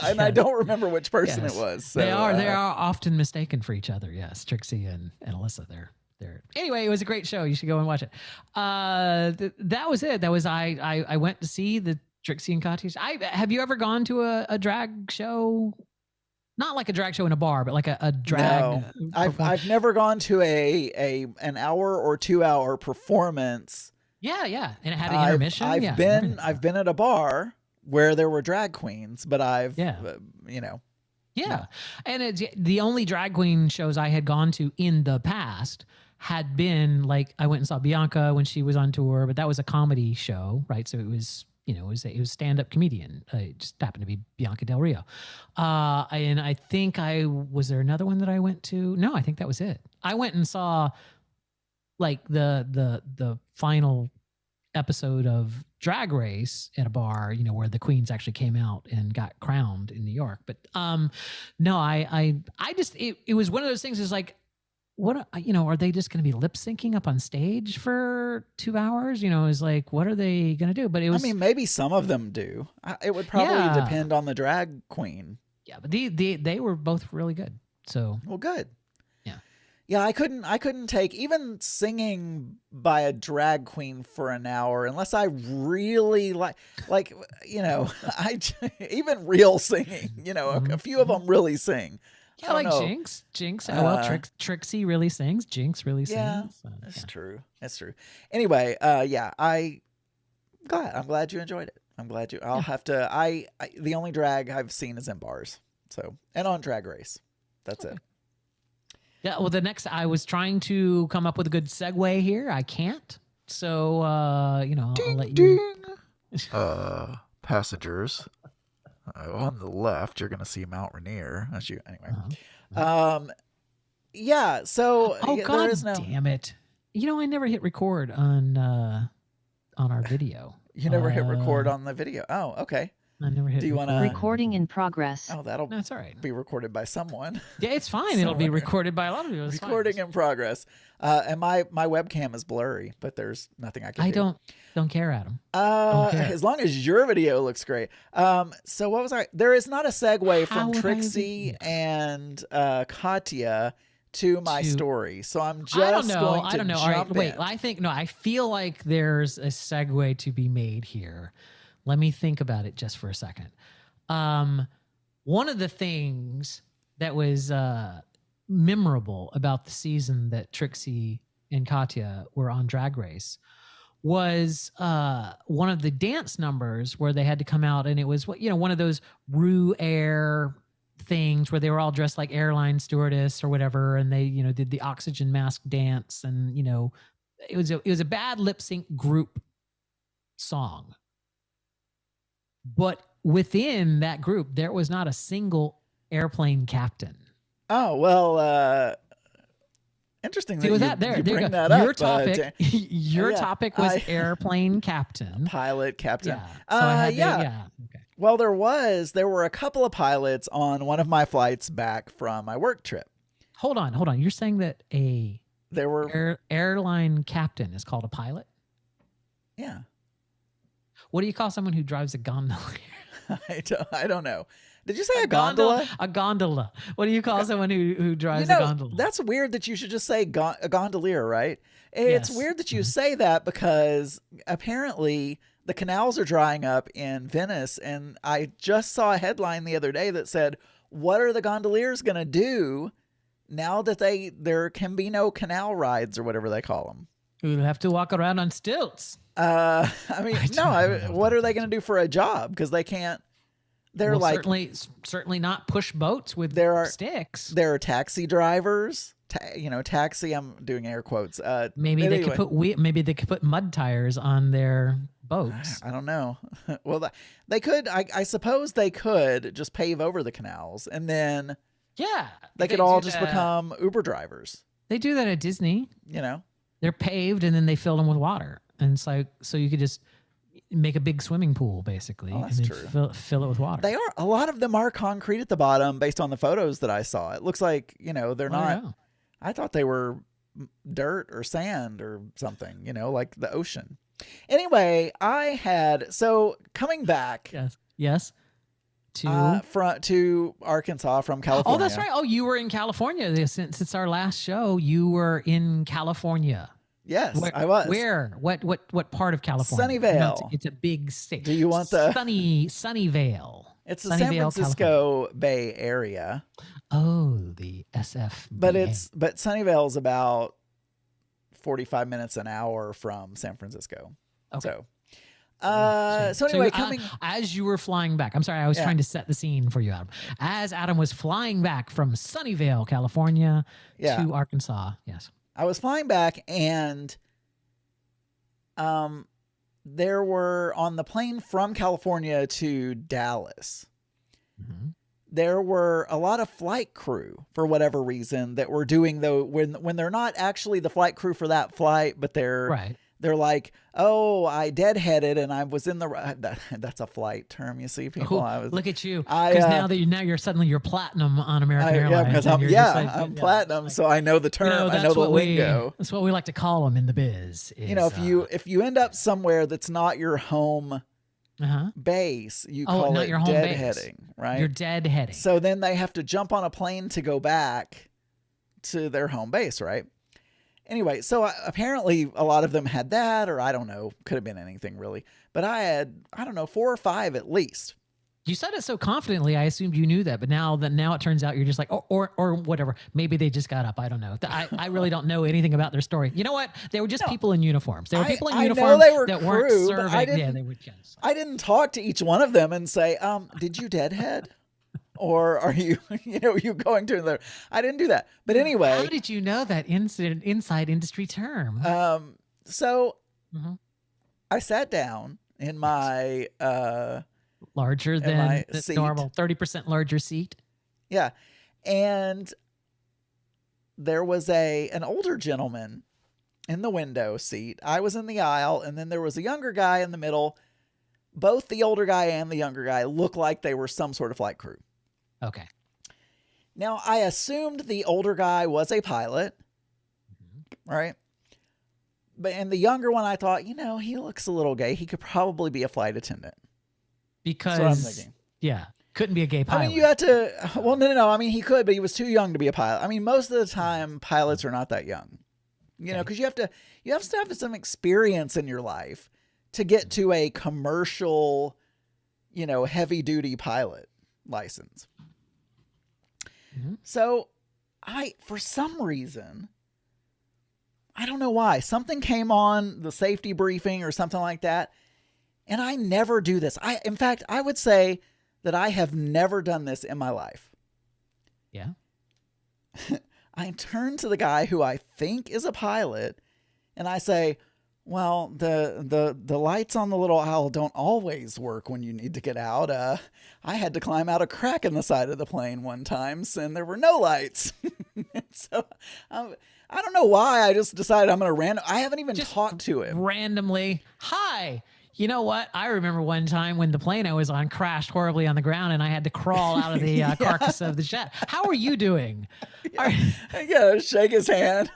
And I don't remember which person it was. So, they are often mistaken for each other. Yes, Trixie and Alyssa. They're anyway. It was a great show. You should go and watch it. That was it. That was I went to see the Trixie and Katya. Have you ever gone to a drag show? Not like a drag show in a bar, but like a drag. No, I've never gone to an hour or 2 hour performance. Yeah, and it had an intermission. I've been at a bar where there were drag queens, but Yeah. And it's the only drag queen shows I had gone to in the past had been like, I went and saw Bianca when she was on tour, but that was a comedy show, right? So it was, it was stand-up comedian. It just happened to be Bianca Del Rio. And I think was there another one that I went to? No, I think that was it. I went and saw like the final episode of Drag Race at a bar, where the queens actually came out and got crowned in New York. But no, I just, it was one of those things is like, what, are they just going to be lip syncing up on stage for 2 hours? Is like, what are they going to do? But it was, I mean, maybe some of them do. It would probably depend on the drag queen. Yeah. But they were both really good. So, well, good. Yeah, I couldn't take even singing by a drag queen for an hour unless I really like even real singing, a few of them really sing. Yeah, like Jinx. Well, Trixie really sings. Jinx really sings. Yeah, that's true. That's true. Anyway, I'm glad you enjoyed it. I'm glad you. I'll have to. The only drag I've seen is in bars. So, and on Drag Race. That's it. Yeah, well, I was trying to come up with a good segue here. I can't. So, I'll let you. Passengers. On the left, you're going to see Mount Rainier. Anyway. Yeah, so. Oh, yeah, God damn it. I never hit record on our video. You never hit record on the video. Oh, okay. I never hit. Do you want to recording in progress? Oh, that's all right. Be recorded by someone. Yeah, it's fine. It'll be recorded by a lot of people. It's recording fine. in progress. And my webcam is blurry, but there's nothing I can do. I don't care, Adam. As long as your video looks great. So what was there is not a segue from Trixie and Katya to my story. So I'm just going to jump All right, wait. in. I feel like there's a segue to be made here. Let me think about it just for a second. One of the things that was memorable about the season that Trixie and Katya were on Drag Race was one of the dance numbers where they had to come out, and it was one of those Rue Air things where they were all dressed like airline stewardess or whatever, and they did the oxygen mask dance, and it was a bad lip sync group song. But within that group, there was not a single airplane captain. Oh, well, interesting that you bring that up. Your topic was airplane captain. Pilot captain. Yeah. Okay. Well, there were a couple of pilots on one of my flights back from my work trip. Hold on. You're saying that airline captain is called a pilot? Yeah. What do you call someone who drives a gondola? I don't know. Did you say a gondola? A gondola. What do you call someone who drives a gondola? That's weird that you should just say a gondolier, right? It's weird that you say that because apparently the canals are drying up in Venice, and I just saw a headline the other day that said, what are the gondoliers going to do now that there can be no canal rides or whatever they call them? We'll have to walk around on stilts. What are they going to do for a job? Because they can't. They're certainly not push boats with sticks. There are taxi drivers. Taxi. I'm doing air quotes. Maybe they could put mud tires on their boats. I don't know. Well, they could. I suppose they could just pave over the canals, and then they could all just become Uber drivers. They do that at Disney. They're paved and then they fill them with water. And it's like, so you could just, make a big swimming pool, basically, Oh, that's and true. Fill it with water. They are, a lot of them are concrete at the bottom based on the photos that I saw. It looks like, they're not, Yeah. I thought they were dirt or sand or something, like the ocean. Anyway, so coming back. Yes. To Arkansas from California. Oh, that's right. Oh, you were in California. Since our last show, you were in California. Yes, I was. Where? What part of California? Sunnyvale. It's a big state. Do you want the Sunnyvale? It's the San Francisco Bay Area. Oh, the SF. But Sunnyvale's about 45 minutes an hour from San Francisco. Okay. So anyway, as you were flying back, I'm sorry, I was trying to set the scene for you, Adam. As Adam was flying back from Sunnyvale, California to Arkansas, yes. I was flying back, and there were, on the plane from California to Dallas, there were a lot of flight crew, for whatever reason, that were doing, when they're not actually the flight crew for that flight, but they're like, oh, I deadheaded and I was in the. That's a flight term, you see, people. Look at you, because you're suddenly platinum on American Airlines. I'm platinum, so I know the term. I know the lingo. That's what we like to call them in the biz. If you end up somewhere that's not your home base, you call it deadheading, right? You're deadheading. So then they have to jump on a plane to go back to their home base, right? Anyway, so apparently a lot of them had that, or I don't know, could have been anything really. But I had, 4 or 5 at least. You said it so confidently, I assumed you knew that. But now it turns out you're just like, or whatever. Maybe they just got up. I don't know. I really don't know anything about their story. You know what? They were just people in uniforms. They were people in uniforms that weren't serving. They were kids. I didn't talk to each one of them and say, did you deadhead? Or are you, you going to another? I didn't do that. But anyway. How did you know that inside industry term? So I sat down in my larger than the normal 30% larger seat. Yeah. And there was an older gentleman in the window seat. I was in the aisle, and then there was a younger guy in the middle. Both the older guy and the younger guy looked like they were some sort of flight crew. Okay. Now, I assumed the older guy was a pilot, right? And the younger one, I thought, he looks a little gay. He could probably be a flight attendant. Because, that's what I'm thinking. Yeah, couldn't be a gay pilot. I mean, you had to, well, no. I mean, he could, but he was too young to be a pilot. I mean, most of the time, pilots are not that young, because you have to have some experience in your life to get to a commercial, heavy duty pilot license. So for some reason, I don't know why, something came on the safety briefing or something like that. And I never do this. In fact, I would say that I have never done this in my life. Yeah. I turn to the guy who I think is a pilot and I say, well, the lights on the little aisle don't always work when you need to get out. I had to climb out a crack in the side of the plane one time, and there were no lights. So I don't know why. I just decided I'm going to I haven't even talked to him. Randomly. Hi. You know what? I remember one time when the plane I was on crashed horribly on the ground and I had to crawl out of the carcass of the jet. How are you doing? Shake his hand.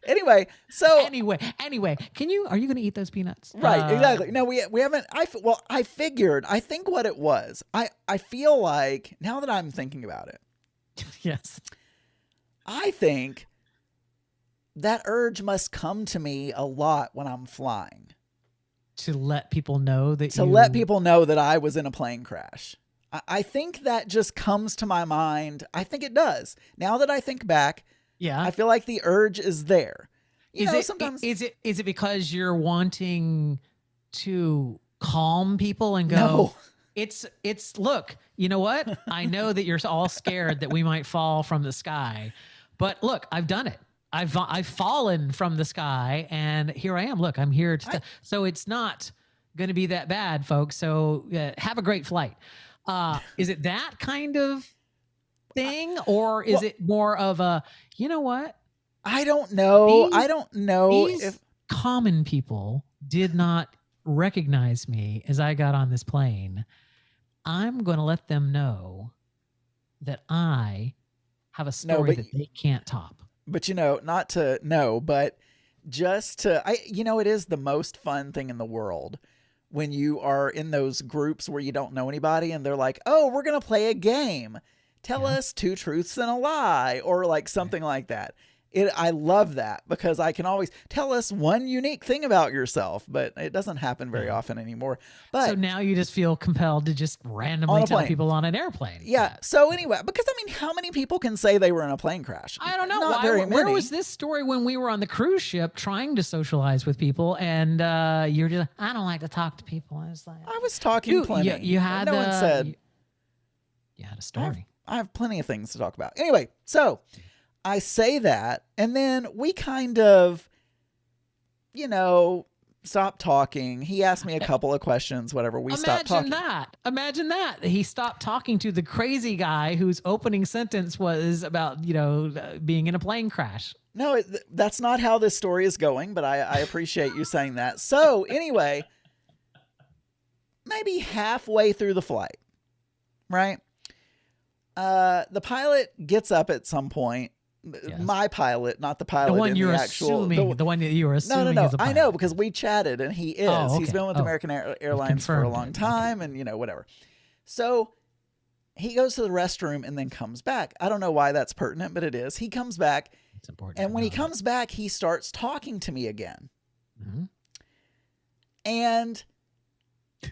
Anyway, are you going to eat those peanuts? Right, exactly. No, we haven't. I figured. I think what it was. I feel like now that I'm thinking about it. Yes. I think that urge must come to me a lot when I'm flying. To let people know that let people know that I was in a plane crash. I think that just comes to my mind. I think it does. Now that I think back. Yeah. I feel like the urge is there. Sometimes is it because you're wanting to calm people and go, no. It's look, you know what? I know that you're all scared that we might fall from the sky, but look, I've done it. I've fallen from the sky and here I am. Look, I'm here so it's not going to be that bad, folks. So have a great flight. Is it that kind of thing, or is it more of a, you know what? I don't know. These I don't know if common people did not recognize me as I got on this plane, I'm going to let them know that I have a story that they can't top. But not to know, but just to, it is the most fun thing in the world when you are in those groups where you don't know anybody and they're like, oh, we're going to play a game. Tell us 2 truths and a lie, or like something like that. I love that because I can always tell us one unique thing about yourself, but it doesn't happen very often anymore. But so now you just feel compelled to just randomly tell people on an airplane. Yeah. So anyway, because how many people can say they were in a plane crash? I don't know. Not very many. Where was this story when we were on the cruise ship trying to socialize with people, and you're just, I don't like to talk to people. I was like, I was talking plenty. You had no one said you had a story. I have plenty of things to talk about. Anyway, so I say that, and then we kind of, stop talking. He asked me a couple of questions, whatever. We stopped talking. Imagine that. He stopped talking to the crazy guy whose opening sentence was about, being in a plane crash. No, that's not how this story is going, but I appreciate you saying that. So anyway, maybe halfway through the flight, right? The pilot gets up at some point. Yes. My pilot, not the pilot. The one you're assuming. The one that you were assuming. No. Is a pilot. I know because we chatted and he is. Oh, okay. He's been with American Airlines for a long time, and whatever. So he goes to the restroom and then comes back. I don't know why that's pertinent, but it is. He comes back. It's important. And when he comes back, he starts talking to me again. Mm-hmm. And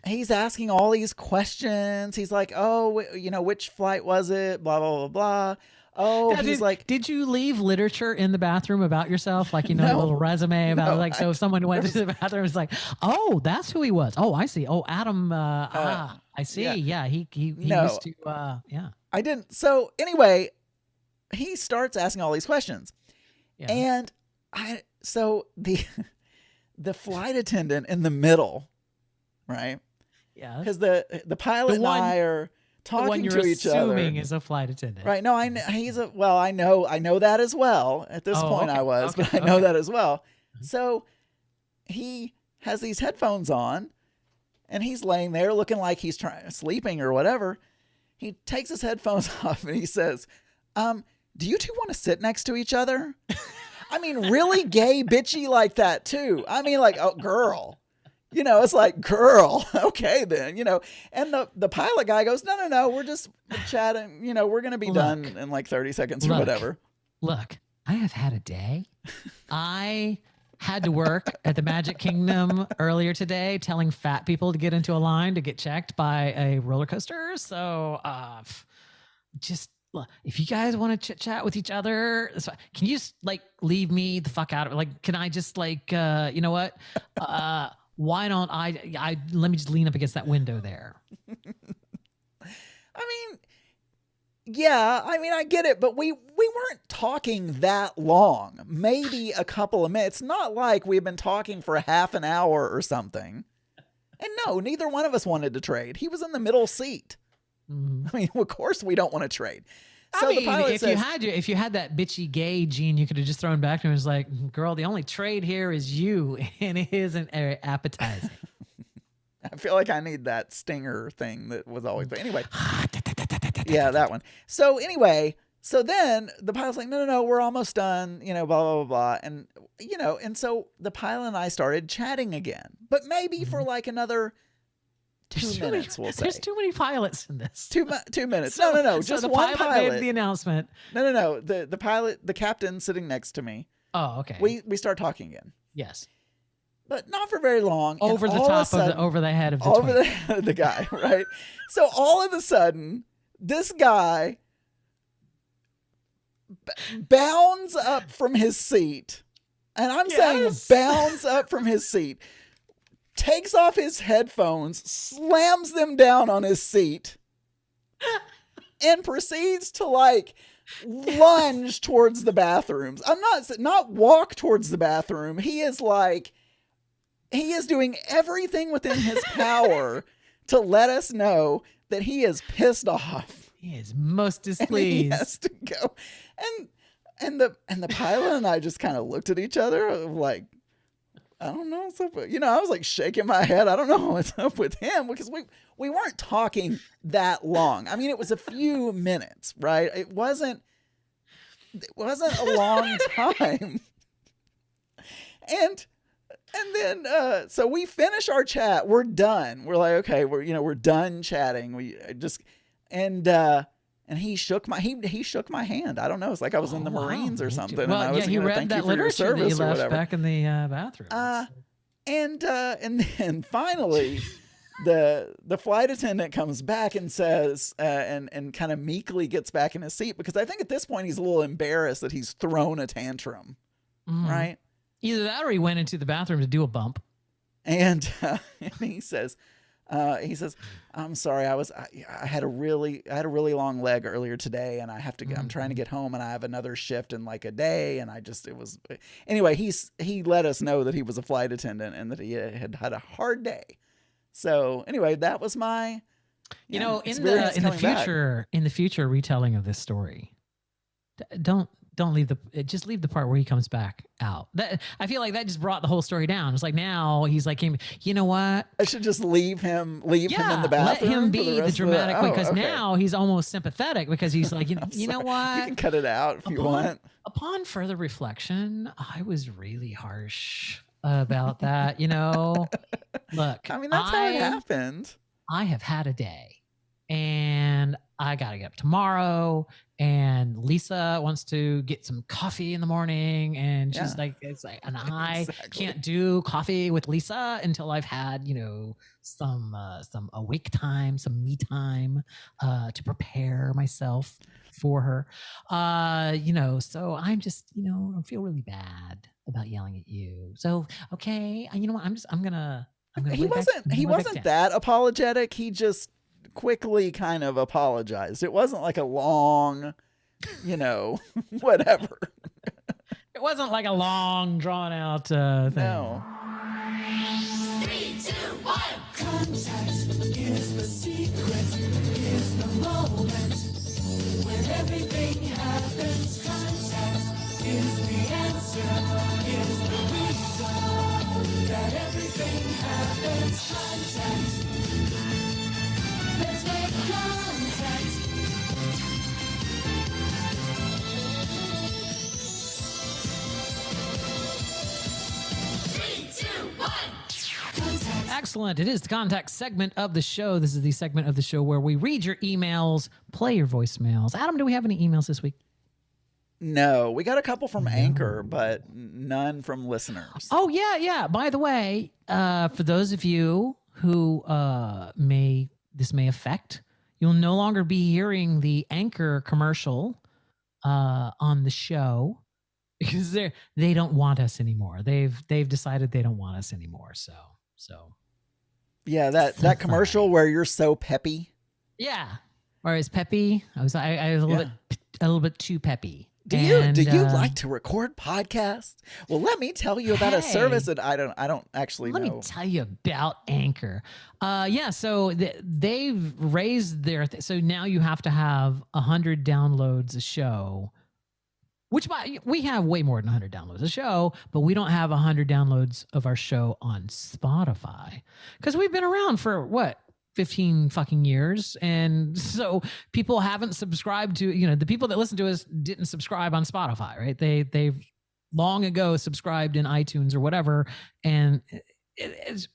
he's asking all these questions. He's like, oh, which flight was it? Blah, blah, blah, blah. Oh, did you leave literature in the bathroom about yourself? Like, a little resume about so if someone went to the bathroom, it's like, oh, that's who he was. Oh, I see. Oh, Adam. I see. Yeah. He used to, yeah. I didn't. So anyway, he starts asking all these questions. Yeah. And the flight attendant in the middle, right? Yeah. Because the pilot and I are talking to each other. Assuming is a flight attendant, right? No, I know that as well. At this point, okay. But I know that as well. So he has these headphones on, and he's laying there looking like he's sleeping or whatever. He takes his headphones off and he says, "Do you two want to sit next to each other?" I mean, really gay, bitchy like that too. I mean, like, oh, girl. It's like, girl, okay then, and the pilot guy goes, no, we're just chatting, we're going to be done in like 30 seconds or whatever. Look, I have had a day. I had to work at the Magic Kingdom earlier today, telling fat people to get into a line to get checked by a roller coaster. So just, if you guys want to chit chat with each other, can you just leave me the fuck out of it? Like, can I just you know what? Why don't I let me just lean up against that window there. I get it, but we weren't talking that long. Maybe a couple of minutes. Not like we've been talking for half an hour or something. And no, neither one of us wanted to trade. He was in the middle seat. Mm-hmm. Of course we don't want to trade. So the pilot says, if you had that bitchy gay gene, you could have just thrown back to him and was like, girl, the only trade here is you, and it isn't appetizing. I feel like I need that stinger thing that was always, but anyway. Yeah, that one. So anyway, then the pilot's like, no, we're almost done, blah, blah, blah, blah. And, and so the pilot and I started chatting again, but maybe for another 2 minutes, we'll say. There's too many pilots in this. 2 minutes. No. Just the one pilot made the announcement. No. The pilot, the captain sitting next to me. Oh, okay. We start talking again. Yes. But not for very long. Over the top of over the head of the over the head of the guy, right? So all of a sudden, this guy bounds up from his seat. And I'm saying bounds up from his seat. Takes off his headphones, slams them down on his seat, and proceeds to lunge towards the bathrooms. I'm not walk towards the bathroom. He is doing everything within his power to let us know that he is pissed off. He is most displeased. And he has to go. And the pilot and I just kind of looked at each other like, I don't know what's up with, I was like shaking my head. I don't know what's up with him because we weren't talking that long. I mean, it was a few minutes, right? It wasn't a long time. And then so we finish our chat. We're done. We're like, okay, we're done chatting. And he shook my hand. I don't know. It's like I was in the Marines or something. Well, and I was, he read thank that you for your literature that you service or left whatever. back in the bathroom. And then finally, the flight attendant comes back and says, and kind of meekly gets back in his seat, because I think at this point he's a little embarrassed that he's thrown a tantrum, right? Either that or he went into the bathroom to do a bump. And he says, I'm sorry. I had a really long leg earlier today, and I'm trying to get home, and I have another shift in like a day. And anyway, he let us know that he was a flight attendant and that he had a hard day. So anyway, that was my, in the future retelling of this story, don't leave just leave the part where he comes back out. I feel like that just brought the whole story down. It's like now he's like, you know what? I should just leave him in the bathroom. Let him be the dramatic one, because okay. Now he's almost sympathetic because he's like, you know what? You can cut it out if you want. Upon further reflection, I was really harsh about that. Look, I mean, that's how it happened. I have had a day, and I got to get up tomorrow. And Lisa wants to get some coffee in the morning, and she's like, and I can't do coffee with Lisa until I've had, some awake time, some me time, to prepare myself for her. So I'm just, I feel really bad about yelling at you. So, okay. You know what? I'm gonna he wasn't that apologetic. He just quickly kind of apologized. It wasn't like a long, whatever. It wasn't like a long, drawn out thing. No. 3, 2, 1. Contact is the secret, is the moment where everything happens. Contact is the answer, is the reason that everything happens. Contact. Let's make contact. Three, two, one. Contact. Excellent. It is the contact segment of the show. This is the segment of the show where we read your emails, play your voicemails. Adam, do we have any emails this week? No, we got a couple from Anchor, but none from listeners. Oh, yeah. By the way, for those of you who this may affect, you'll no longer be hearing the Anchor commercial on the show because they don't want us anymore. They've decided they don't want us anymore. So yeah, that commercial where you're so peppy. Yeah, or is peppy? I was a little bit too peppy. Do you like to record podcasts? Well, let me tell you about a service that I don't actually know. Let me tell you about Anchor. So they've raised their so now you have to have 100 downloads a show, which we have way more than 100 downloads a show, but we don't have 100 downloads of our show on Spotify because we've been around for what? 15 fucking years. And so people haven't subscribed to, the people that listen to us didn't subscribe on Spotify, right? They've long ago subscribed in iTunes or whatever. And it's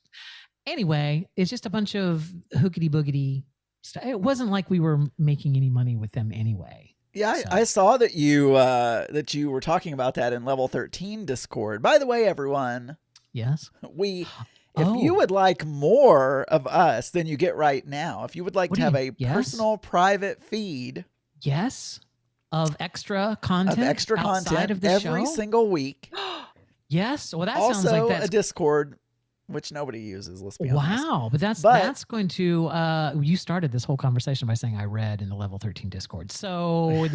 just a bunch of hookity boogity stuff. It wasn't like we were making any money with them anyway. Yeah, So. I saw that you were talking about that in Level 13 Discord. By the way, everyone. Yes. If you would like more of us than you get right now, if you would like to have a personal private feed. Yes. Of extra content. Of the every show? single week. Yes. Well, that also, sounds like that's a Discord, which nobody uses, let's be honest. Wow. But that's going to, you started this whole conversation by saying I read in the Level 13 Discord. So,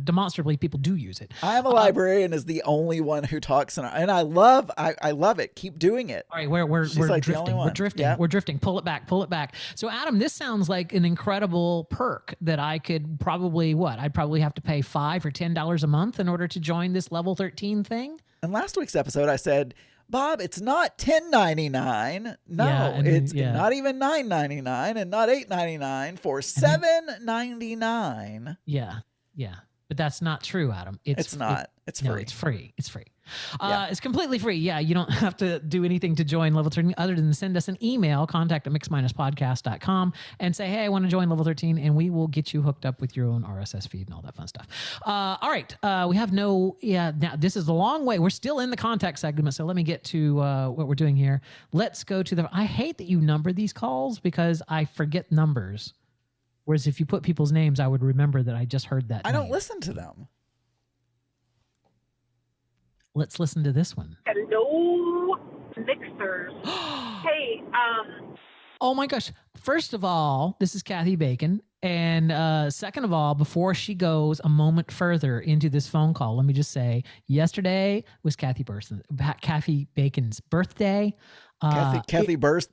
demonstrably people do use it. I am a librarian is the only one who talks, and I love it. Keep doing it. All right, we're like drifting. We're drifting. Yeah. We're drifting. Pull it back. So, Adam, this sounds like an incredible perk that I could probably I'd probably have to pay $5 or $10 a month in order to join this Level 13 thing. in last week's episode, I said, Bob, it's not $10.99. No, Yeah, it's yeah. not even $9.99 and not $8.99 for $7.99. Yeah. But that's not true, Adam. It's not. It's No, free. it's free. It's free. Yeah. It's completely free. Yeah, you don't have to do anything to join Level 13 other than send us an email, contact@mix-podcast.com, and say, hey, I want to join Level 13, and we will get you hooked up with your own RSS feed and all that fun stuff. All right. We have now this is a long way. We're still in the contact segment, so let me get to what we're doing here. Let's go to I hate that you number these calls because I forget numbers. Whereas if you put people's names, I would remember that I just heard that I don't name. listen to them. Let's listen to this one. Hello, mixers. Hey, Oh my gosh. First of all, this is Kathy Bacon. And second of all, before she goes a moment further into this phone call, let me just say, yesterday was Kathy Bacon's birthday. Kathy Burton's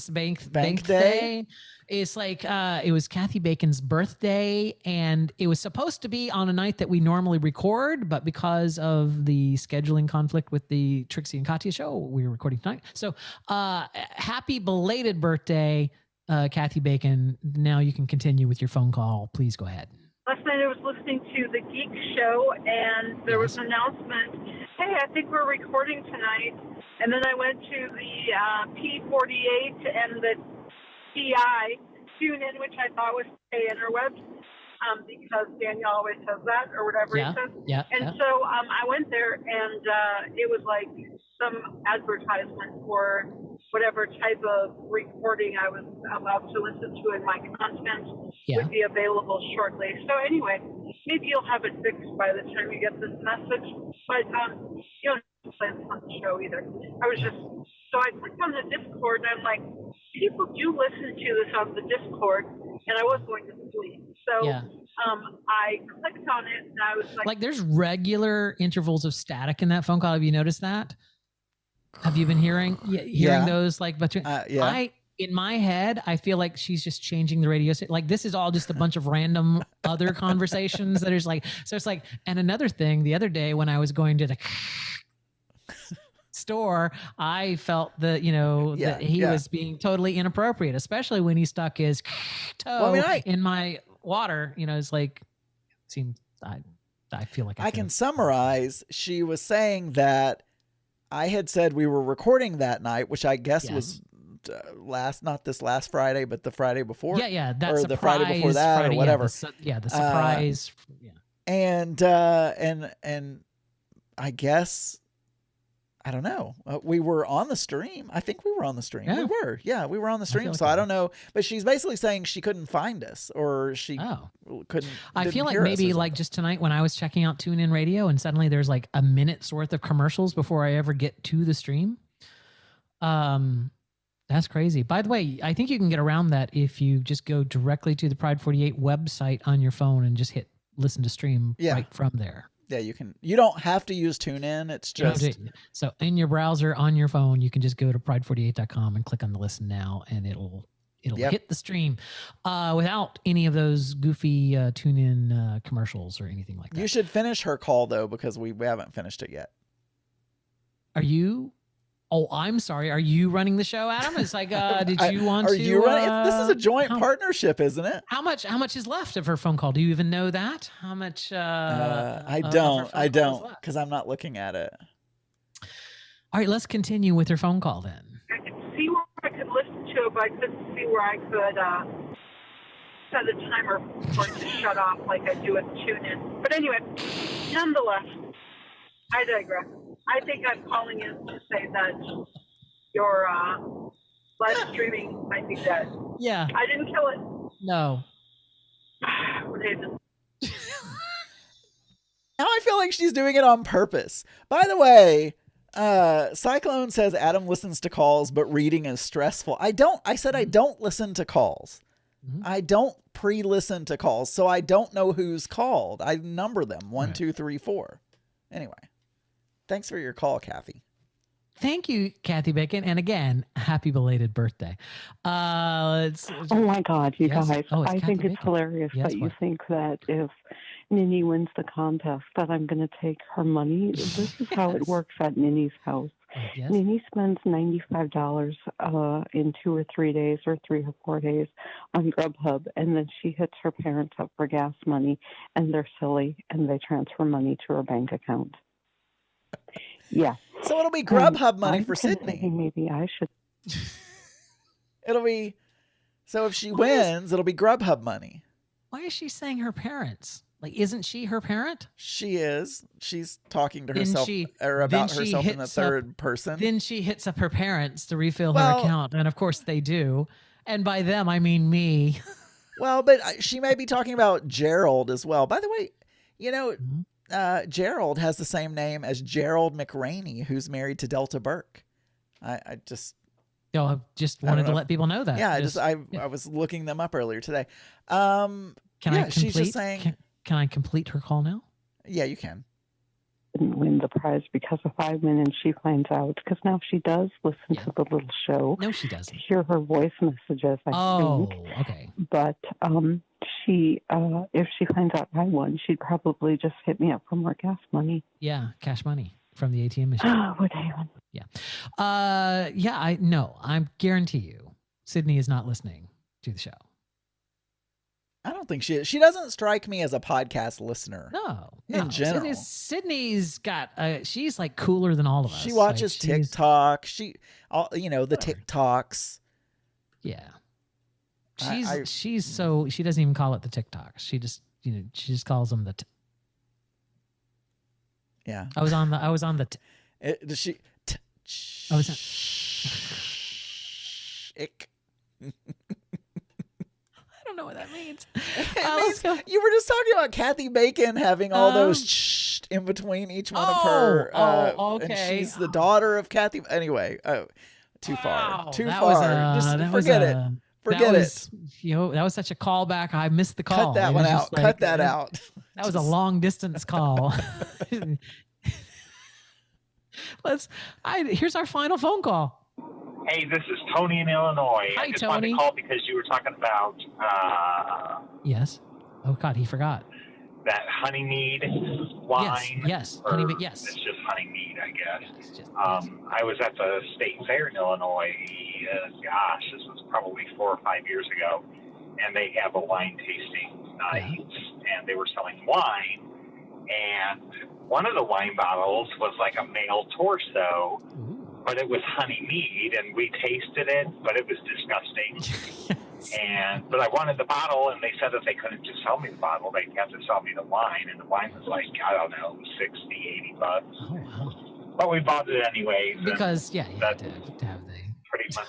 bank day. It's like it was Kathy Bacon's birthday, and it was supposed to be on a night that we normally record, but because of the scheduling conflict with the Trixie and Katya show, we're recording tonight. So happy belated birthday, Kathy Bacon. Now you can continue with your phone call. Please go ahead. last night I was listening to the Geek Show, and there was an announcement, hey, I think we're recording tonight. And then I went to the P48 and the TI tune-in, which I thought was the interwebs, because Daniel always says that, or whatever he says. So I went there, and it was like some advertisement for whatever type of recording I was allowed to listen to, and my content would be available shortly. So anyway, maybe you'll have it fixed by the time you get this message. But you don't have to play this on the show either. So I clicked on the Discord, and I'm like, people do listen to this on the Discord, and I was going to sleep. So I clicked on it, and I was like, there's regular intervals of static in that phone call. Have you noticed that? Have you been hearing those between? In my head, I feel like she's just changing the radio. Like this is all just a bunch of random other conversations that is like. So it's like, and another thing, the other day when I was going to the store, I felt that that he was being totally inappropriate, especially when he stuck his toe in my water. It's like seems I feel like I can summarize. She was saying that I had said we were recording that night, which I guess was not this last Friday, but the Friday before. That's or the Friday before that, Friday, or whatever. The surprise. And I guess I don't know. We were on the stream. I think we were on the stream. Yeah. We were. Yeah, we were on the stream. So I don't know. But she's basically saying she couldn't find us, or she couldn't. I feel like maybe like just tonight when I was checking out TuneIn Radio, and suddenly there's like a minute's worth of commercials before I ever get to the stream. That's crazy. By the way, I think you can get around that if you just go directly to the Pride 48 website on your phone and just hit listen to stream right from there. Yeah, you can. You don't have to use TuneIn. It's just so in your browser on your phone, you can just go to pride48.com and click on the listen now, and it'll hit the stream without any of those goofy TuneIn commercials or anything like that. You should finish her call though, because we haven't finished it yet. Are you? Oh, I'm sorry. Are you running the show, Adam? It's like, did you want to? Are you running? This is a joint partnership, isn't it? How much is left of her phone call? Do you even know that? How much? I don't, because I'm not looking at it. All right, let's continue with her phone call then. I could see where I could listen to it, but I couldn't see where I could set a timer for it to shut off like I do with TuneIn. But anyway, nonetheless, I digress. I think I'm calling in to say that your live streaming might be dead. Yeah. I didn't kill it. No. Now I feel like she's doing it on purpose. By the way, Cyclone says Adam listens to calls, but reading is stressful. I said I don't listen to calls. I don't pre-listen to calls, so I don't know who's called. I number them 1, 2, 3, 4. Anyway. Thanks for your call, Kathy. Thank you, Kathy Bacon. And again, happy belated birthday. Oh my God, you guys. Oh, I think it's hilarious that you think that if Nini wins the contest, that I'm going to take her money. This is how it works at Nini's house. Yes. Nini spends $95 in 2 or 3 days or 3 or 4 days on Grubhub, and then she hits her parents up for gas money, and they're silly, and they transfer money to her bank account. Yeah. So it'll be Grubhub money I'm for Sydney. thinking maybe I should. It'll be, so if she wins, it'll be Grubhub money. Why is she saying her parents? Like, isn't she her parent? She is. She's talking to Then herself she- or about then she herself in the hits third person. Then she hits up her parents to refill Well- her account. And of course they do. And by them, I mean me. Well, but she may be talking about Gerald as well. By the way, you know, Gerald has the same name as Gerald McRaney, who's married to Delta Burke. I just I just wanted to let people know that. Yeah, I was looking them up earlier today. Can I complete? She's just saying. Can I complete her call now? Yeah, you can. Didn't win the prize because if I win and she finds out, because now she does listen to the little show. No, she doesn't. Hear her voice messages, I think. Okay. But she, if she finds out I won, she'd probably just hit me up for more gas money. Yeah, cash money from the ATM machine. Oh, what happened? Yeah. I guarantee you, Sydney is not listening to the show. I don't think she is. She doesn't strike me as a podcast listener. No. In general. Sydney's got, she's like cooler than all of us. She watches TikTok. The TikToks. Yeah. I- She's so, she doesn't even call it the TikToks. She just, she just calls them the, Yeah. I was on the, Does she? I was Ick. I don't know what that means. It means you were just talking about Kathy Bacon having all those in between each one of her. okay. And she's the daughter of Kathy. Anyway, too far. Too That far. was, just that forget was, it. Forget it. That was such a callback. I missed the call. Cut that It one was out. just like- Cut that out. That was a long distance call. Here's our final phone call. Hey, this is Tony in Illinois. Hi, I just Tony. wanted to call because you were talking about Yes. Oh God, he forgot. that honeymead wine. Yes. or Honeymead, yes. It's just honeymead, I guess. It's just- I was at the state fair in Illinois. This was probably 4 or 5 years ago, and they have a wine tasting night, and they were selling wine, and one of the wine bottles was like a male torso. Ooh. But it was honey mead, and we tasted it, but it was disgusting. But I wanted the bottle, and they said that they couldn't just sell me the bottle; they'd have to sell me the wine, and the wine was like, I don't know, $60, $80. Oh wow. But we bought it anyways. Because you had that- to have the. pretty much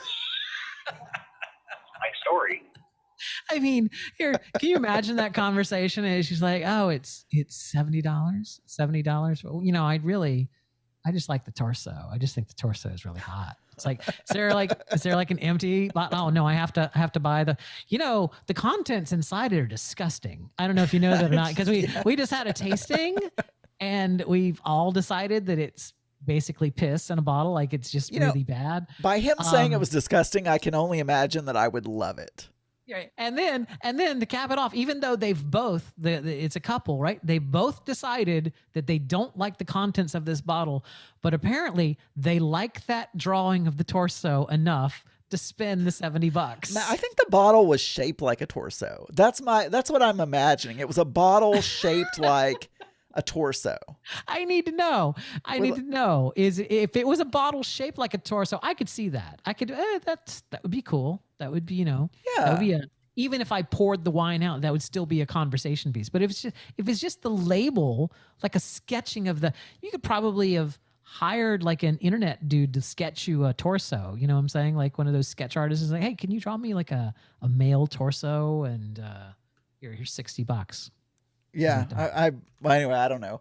my story. I mean, here, can you imagine that conversation? And she's like, "Oh, it's $70, $70. I just like the torso. I just think the torso is really hot." It's like, is there like an empty bottle? Oh no, I have to buy the. The contents inside it are disgusting. I don't know if you know that or not, because we just had a tasting, and we've all decided that it's basically piss in a bottle. Like it's just really bad. By him saying it was disgusting, I can only imagine that I would love it. Right. And then to cap it off, even though they've both, it's a couple, right? They both decided that they don't like the contents of this bottle, but apparently they like that drawing of the torso enough to spend the $70. Now, I think the bottle was shaped like a torso. That's what I'm imagining. It was a bottle shaped like a torso. I need to know. Is if it was a bottle shaped like a torso, I could see that. I could. That would be cool. That would be That would be even if I poured the wine out, that would still be a conversation piece. But if it's just the label, like a sketching of you could probably have hired like an internet dude to sketch you a torso. You know what I'm saying? Like one of those sketch artists is like, hey, can you draw me like a male torso? And here's $60. Yeah, well, anyway, I don't know.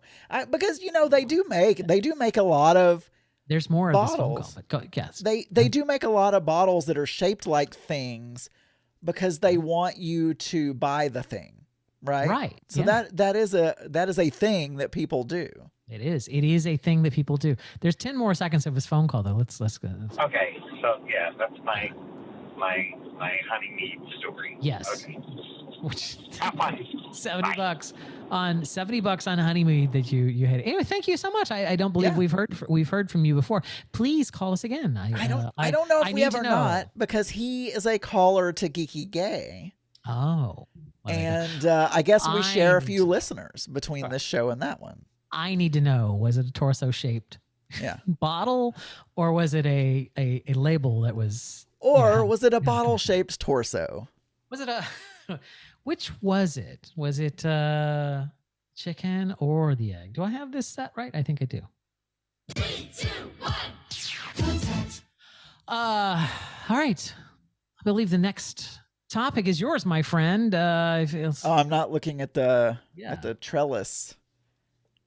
Because they do make a lot of. There's more bottles. of this phone call, but yes, they do make a lot of bottles that are shaped like things because they want you to buy the thing, right? Right. So that is a thing that people do. It is a thing that people do. There's 10 more seconds of his phone call though. Let's go. Okay, so yeah, that's my honey mead story. Yes. Okay. Which Have fun. $70 on $70 on honeymoon that you had. Anyway, thank you so much. I don't believe Yeah. we've heard from you before. Please call us again. I don't know if we need have to or know. not, because he is a caller to Geeky Gay. Oh. Well, And I guess we share a I few listeners between this show and that one. I need to know, was it a torso shaped Yeah. bottle, or was it a label that was, Or was it a bottle shaped torso? was it a which was it? Was it chicken or the egg? Do I have this set right? I think I do. 3, 2, 1. Contact. All right. I believe the next topic is yours, my friend. Oh, I'm not looking at the Yeah. at the trellis.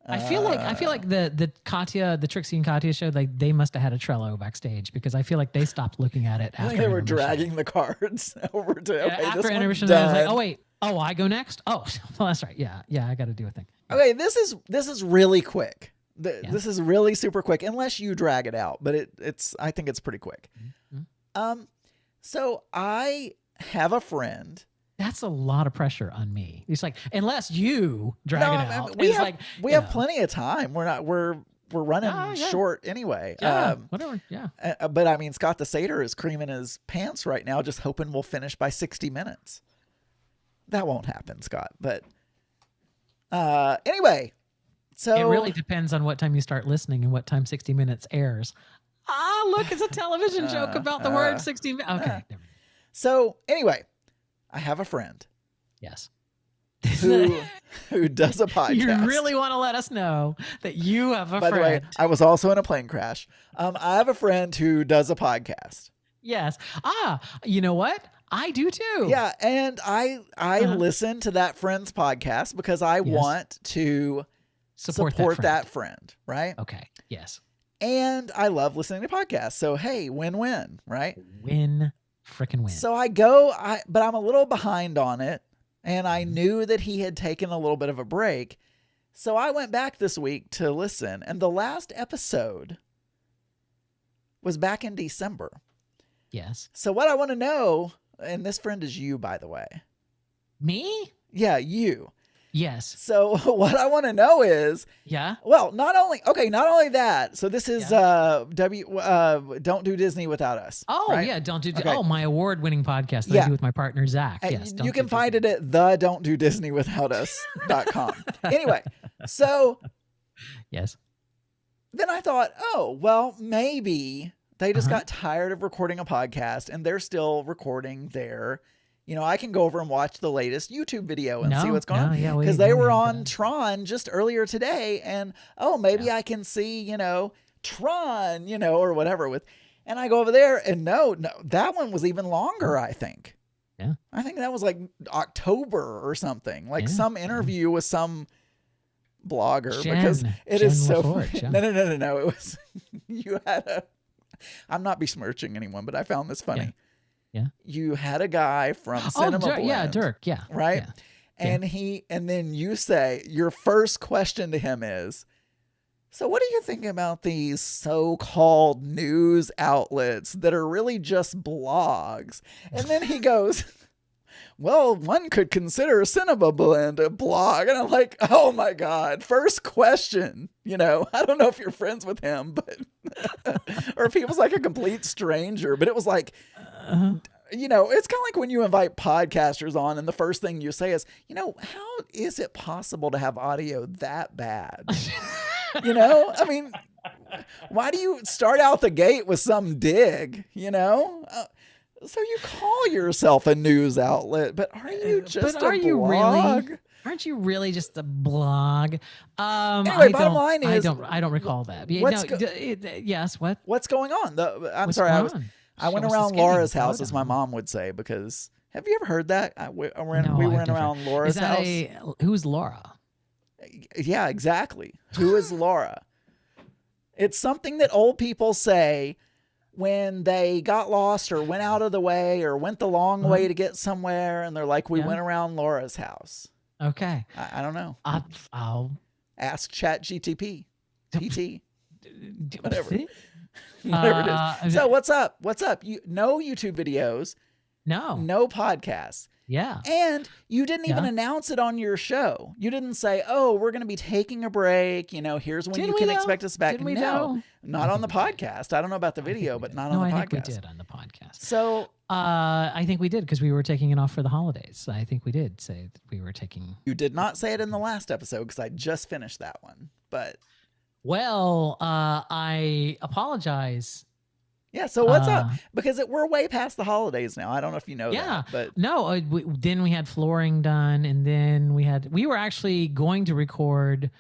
I feel like the Katya, the Trixie and Katya show, like they must have had a Trello backstage, because I feel like they stopped looking at it I after think they were intermission. dragging the cards over to Yeah, okay, after this intermission. one's I was like, done. oh wait, I go next. Oh, well, that's right. Yeah, I got to do a thing. Okay, this is really quick. This is really super quick, unless you drag it out. But it's I think it's pretty quick. Mm-hmm. So I have a friend. That's a lot of pressure on me. It's like, unless you drag No, it I mean, out, we it's have like, we you have know. plenty of time. We're running Yeah. short anyway. Yeah, whatever. Yeah. But I mean, Scott the Satyr is creaming his pants right now, just hoping we'll finish by 60 minutes. That won't happen, Scott. But anyway, so It really depends on what time you start listening and what time 60 Minutes airs. Ah, look, it's a television joke about the word 60 minutes. Okay. never mind. So anyway, I have a friend Yes. who does a podcast. You really want to let us know that you have a By friend. the way, I was also in a plane crash. I have a friend who does a podcast. Yes. You know what? I do too. Yeah, and I listen to that friend's podcast because I want to support that friend, right? Okay. Yes. And I love listening to podcasts. So hey, win-win, right? Frickin' win. So but I'm a little behind on it, and I knew that he had taken a little bit of a break. So I went back this week to listen, and the last episode was back in December. Yes. So what I want to know, and this friend is you, by the way. Me? Yeah, you. Yes. So what I want to know is, Yeah. well, not only that. So this is Don't Do Disney Without Us. Oh, right? yeah. Don't do. Okay. Oh, my award-winning podcast that I Yeah. do with my partner Zach. And Yes. you can find it at the Don't Do Disney Without Us.com. Anyway, so Yes. then I thought, oh, well, maybe they just got tired of recording a podcast and they're still recording their, I can go over and watch the latest YouTube video and see what's going on. Yeah, because they were on Tron just earlier today, and maybe I can see, Tron, or whatever and I go over there and no, that one was even longer, I think. Yeah. I think that was like October or something, like some interview with some blogger, because it is so LaForge, no, it was you had I'm not besmirching anyone, but I found this funny. Yeah. You had a guy from Cinema Blend. Yeah, Dirk. Yeah. Right? Yeah. And then you say, your first question to him is, so what do you think about these so-called news outlets that are really just blogs? And then he goes, well, one could consider Cinema Blend a blog. And I'm like, oh my God, first question. I don't know if you're friends with him, but or if he was like a complete stranger, but it was like, it's kind of like when you invite podcasters on and the first thing you say is, how is it possible to have audio that bad? I mean, why do you start out the gate with some dig, so you call yourself a news outlet, but are you just a blog? Really? Aren't you really just a blog? Anyway, bottom line is, I don't recall that. Yes. What? What's going on? What's going on? I went Show us the around skinny. Laura's house, Slow as my down. mom would say, because have you ever heard that? We No, went I've never- around Laura's Is that house. Who's Laura? Yeah, exactly. Who is Laura? It's something that old people say when they got lost or went out of the way or went the long way to get somewhere, and they're like, we went around Laura's house. Okay. I don't know. I'll Ask ChatGTP. PT. Whatever. See? Whatever it is. So what's up? No YouTube videos. No. No podcasts. Yeah. And you didn't even announce it on your show. You didn't say, "Oh, we're going to be taking a break. You know, here's when you can expect us back." No, not on the podcast. I don't know about the video, but not on the podcast. No, I think we did on the podcast. So I think we did because we were taking it off for the holidays. I think we did say that we were taking. You did not say it in the last episode because I just finished that one. But I apologize. Yeah, so what's up? Because we're way past the holidays now. I don't know if you know that. But no, then we had flooring done, and then we were actually going to record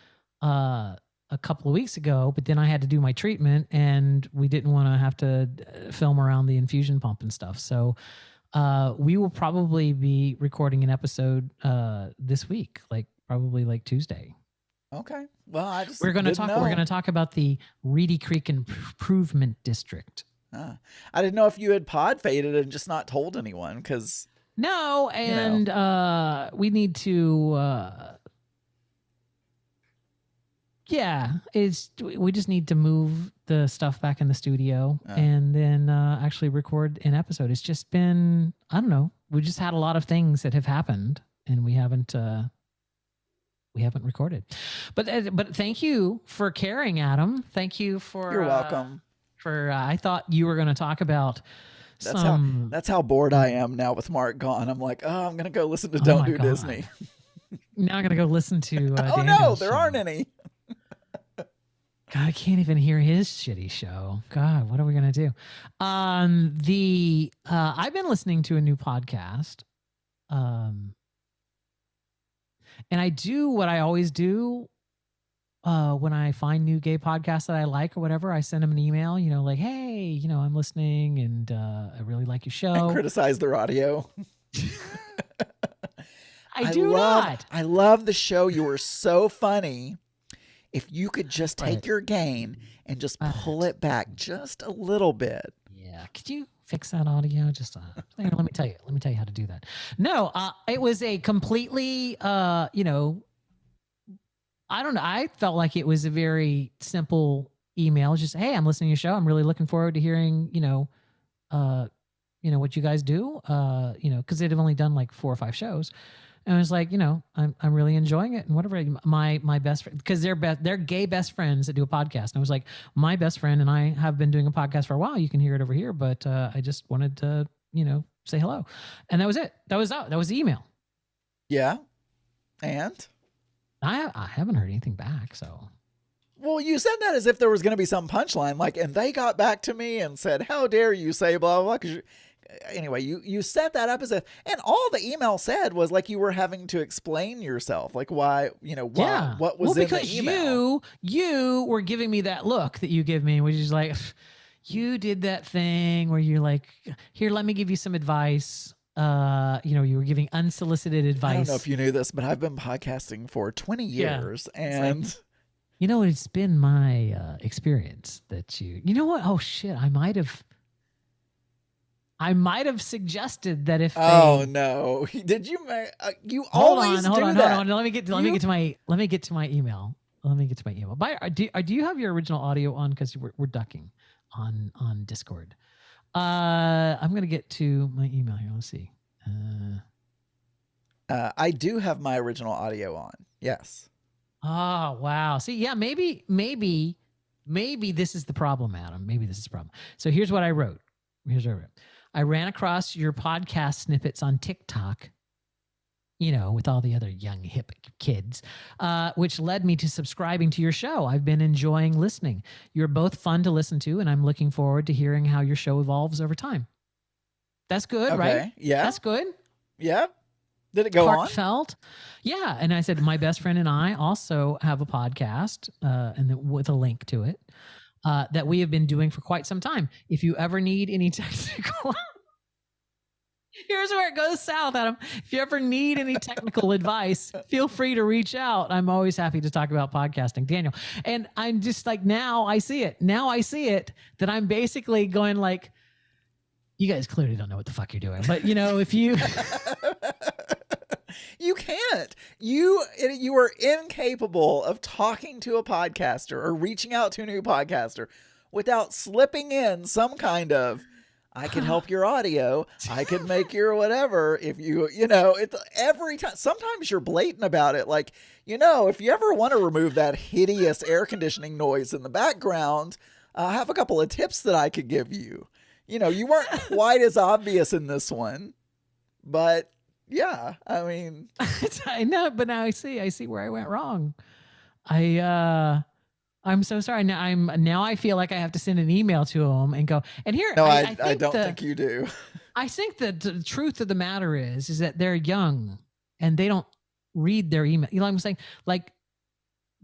a couple of weeks ago, but then I had to do my treatment, and we didn't want to have to film around the infusion pump and stuff. So we will probably be recording an episode this week, probably Tuesday. Okay. Well, we're going to talk about the Reedy Creek Improvement District. I didn't know if you had pod faded and just not told anyone because no, and we need to we just need to move the stuff back in the studio and then actually record an episode. It's just been, I don't know, we just had a lot of things that have happened and we haven't recorded. But thank you for caring, Adam. Thank you for You're welcome. I thought you were going to talk about that's how bored I am now with Mark gone. I'm like, I'm going to go listen to Don't Do Disney. Now I'm going to go listen to oh no, there aren't any. God, I can't even hear his shitty show. God, what are we going to do? I've been listening to a new podcast. And I do what I always do. When I find new gay podcasts that I like or whatever, I send them an email, hey, I'm listening and I really like your show. And criticize their audio. I love the show. You were so funny. If you could just take your gain and just pull it back just a little bit. Yeah. Could you fix that audio? Just let me tell you how to do that. No, it was a completely, I don't know. I felt like it was a very simple email. Just, hey, I'm listening to your show. I'm really looking forward to hearing, what you guys do. Because they'd have only done 4 or 5 shows. And I was like, I'm really enjoying it and whatever. My best friend, because they're gay best friends that do a podcast. And I was like, my best friend and I have been doing a podcast for a while. You can hear it over here, but I just wanted to, say hello. And that was it. That was the email. Yeah. And I haven't heard anything back, so. Well, you said that as if there was going to be some punchline, and they got back to me and said, how dare you say blah, blah, blah. Anyway, you set that up as if, and all the email said was you were having to explain yourself, why, what was in the email. You were giving me that look that you give me, which is you did that thing where you're like, here, let me give you some advice. You were giving unsolicited advice. I don't know if you knew this, but I've been podcasting for 20 years and it's been my experience that you know what? Oh shit. I might have suggested that if oh no, did you? You always hold on. Let me get to my email. Let me get to my email. Do you have your original audio on? Because we're ducking on Discord. I'm gonna get to my email here. Let's see. I do have my original audio on. Yes. Oh wow. See, yeah, maybe this is the problem, Adam. Maybe this is the problem. So here's what I wrote. I ran across your podcast snippets on TikTok, with all the other young hip kids, which led me to subscribing to your show. I've been enjoying listening. You're both fun to listen to, and I'm looking forward to hearing how your show evolves over time. That's good, right? Yeah. That's good. Yeah. Did it go Heartfelt? Yeah. And I said, my best friend and I also have a podcast, with a link to it, that we have been doing for quite some time. If you ever need any technical... Here's where it goes south, Adam. If you ever need any technical advice, feel free to reach out. I'm always happy to talk about podcasting, Daniel. And I'm just now I see it. Now I see it that I'm basically going you guys clearly don't know what the fuck you're doing. But, if you... You can't. You are incapable of talking to a podcaster or reaching out to a new podcaster without slipping in some kind of I could help your audio. I could make your whatever. If it's every time. Sometimes you're blatant about it. Like, if you ever want to remove that hideous air conditioning noise in the background, I have a couple of tips that I could give you. You weren't quite as obvious in this one, but yeah, I mean, I know, but now I see where I went wrong. I'm so sorry. Now I feel like I have to send an email to them and go, and here. No, I don't think you do. I think that the truth of the matter is that they're young and they don't read their email. You know what I'm saying? Like,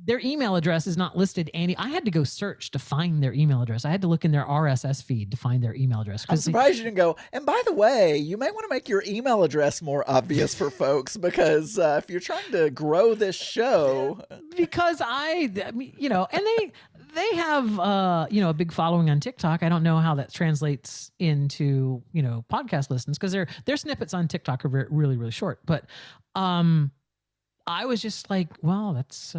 their email address is not listed. I had to go search to find their email address. I had to look in their RSS feed to find their email address. I'm surprised you didn't go, and by the way, you may want to make your email address more obvious for folks, because if you're trying to grow this show. Because and they have, a big following on TikTok. I don't know how that translates into, podcast listens, because their snippets on TikTok are really, really short. But I was just like, well, that's...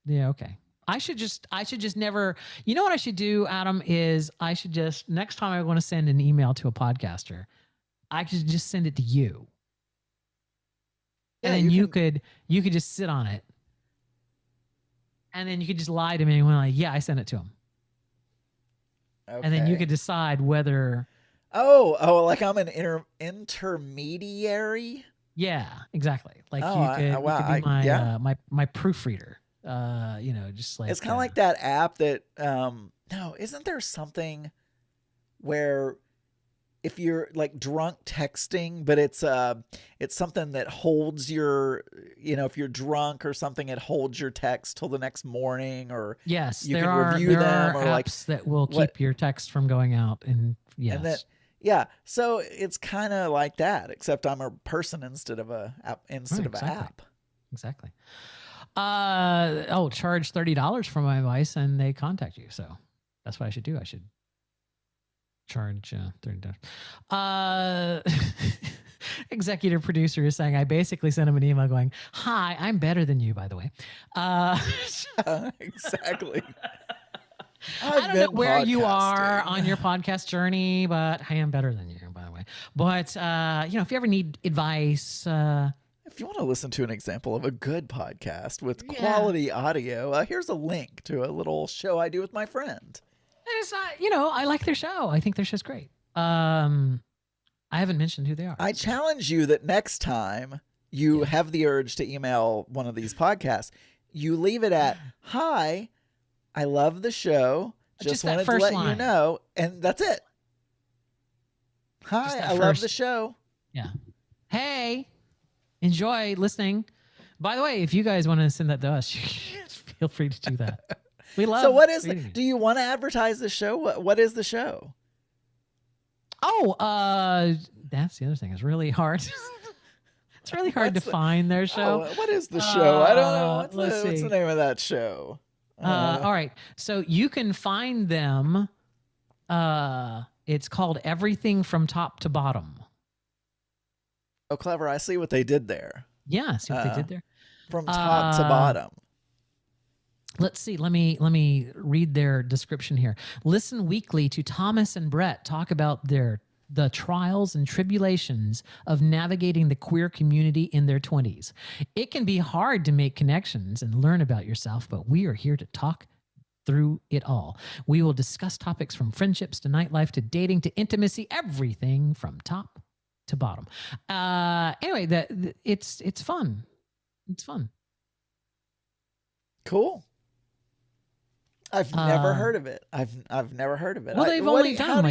yeah, okay. I should just never, what I should do, Adam, is I should just, next time I want to send an email to a podcaster, I could just send it to you. Yeah, and then you could just sit on it. And then you could just lie to me when I sent it to him. Okay. And then you could decide whether. Oh, like I'm an intermediary? Yeah, exactly. Like you could be my proofreader. Just like it's kind of like that app that no, isn't there something where if you're like drunk texting, but it's something that holds your, if you're drunk or something, it holds your text till the next morning, or yes, you there can are review them, or apps like that will keep your text from going out, and yes. And that, yeah, so it's kind of like that, except I'm a person instead of a app. Exactly. Charge $30 for my advice, and they contact you. So that's what I should do. I should charge $30. Executive producer is saying I basically sent him an email going, "Hi, I'm better than you, by the way." Exactly. I don't know where you are on your podcast journey, but I am better than you, by the way. But if you ever need advice, if you want to listen to an example of a good podcast with quality audio, here's a link to a little show I do with my friend. I like their show. I think their show's great. I haven't mentioned who they are. I challenge you that next time you have the urge to email one of these podcasts, you leave it at, "Hi, I love the show. Just wanted to let you know." And that's it. "Hi, I love the show." Yeah. Hey, enjoy listening. By the way, if you guys want to send that to us, feel free to do that. We love. So what is do you want to advertise the show? What is the show? Oh, that's the other thing. It's really hard. It's really hard to find their show. What is the show? I don't know. What's the name of that show? All right. So you can find them. It's called Everything from Top to Bottom. Oh, clever. I see what they did there. Yeah, see what they did there. From top to bottom. Let's see. Let me read their description here. Listen weekly to Thomas and Brett talk about the trials and tribulations of navigating the queer community in their 20s. It can be hard to make connections and learn about yourself, but we are here to talk through it all. We will discuss topics from friendships to nightlife to dating to intimacy, everything from top to bottom. Anyway, it's fun. It's fun. Cool. I've never heard of it. I've never heard of it. Well, they've only done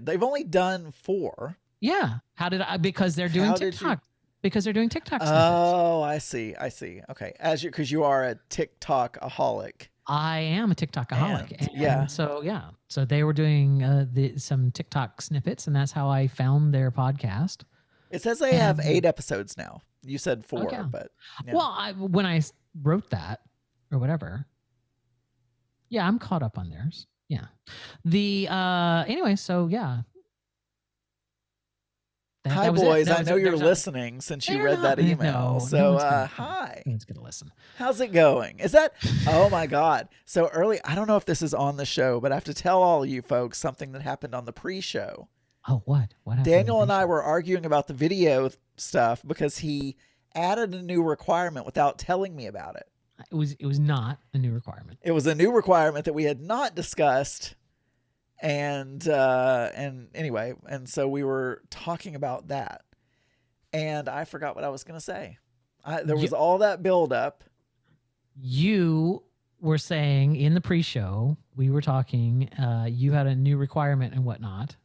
they've only done 4. Yeah. How did I? Because they're doing TikTok. Because they're doing TikTok snippets. Oh, I see. Okay. Because you are a TikTok-aholic. I am a TikTok-aholic. And so they were doing some TikTok snippets, and that's how I found their podcast. It says they have 8 episodes now. You said 4, okay. but yeah. Well, when I wrote that or whatever, yeah, I'm caught up on theirs. Yeah. Anyway, so yeah. Hi, boys. I know you're listening since you read that email. So, hi. No one's going to listen. How's it going? Is that, oh my God. So early, I don't know if this is on the show, but I have to tell all you folks something that happened on the pre-show. Oh, what? What happened? Daniel and I were arguing about the video stuff because he added a new requirement without telling me about it. It was not a new requirement. It was a new requirement that we had not discussed. And anyway, and so we were talking about that, and I forgot what I was going to say. There was all that build up. You were saying in the pre-show, we were talking, you had a new requirement and whatnot.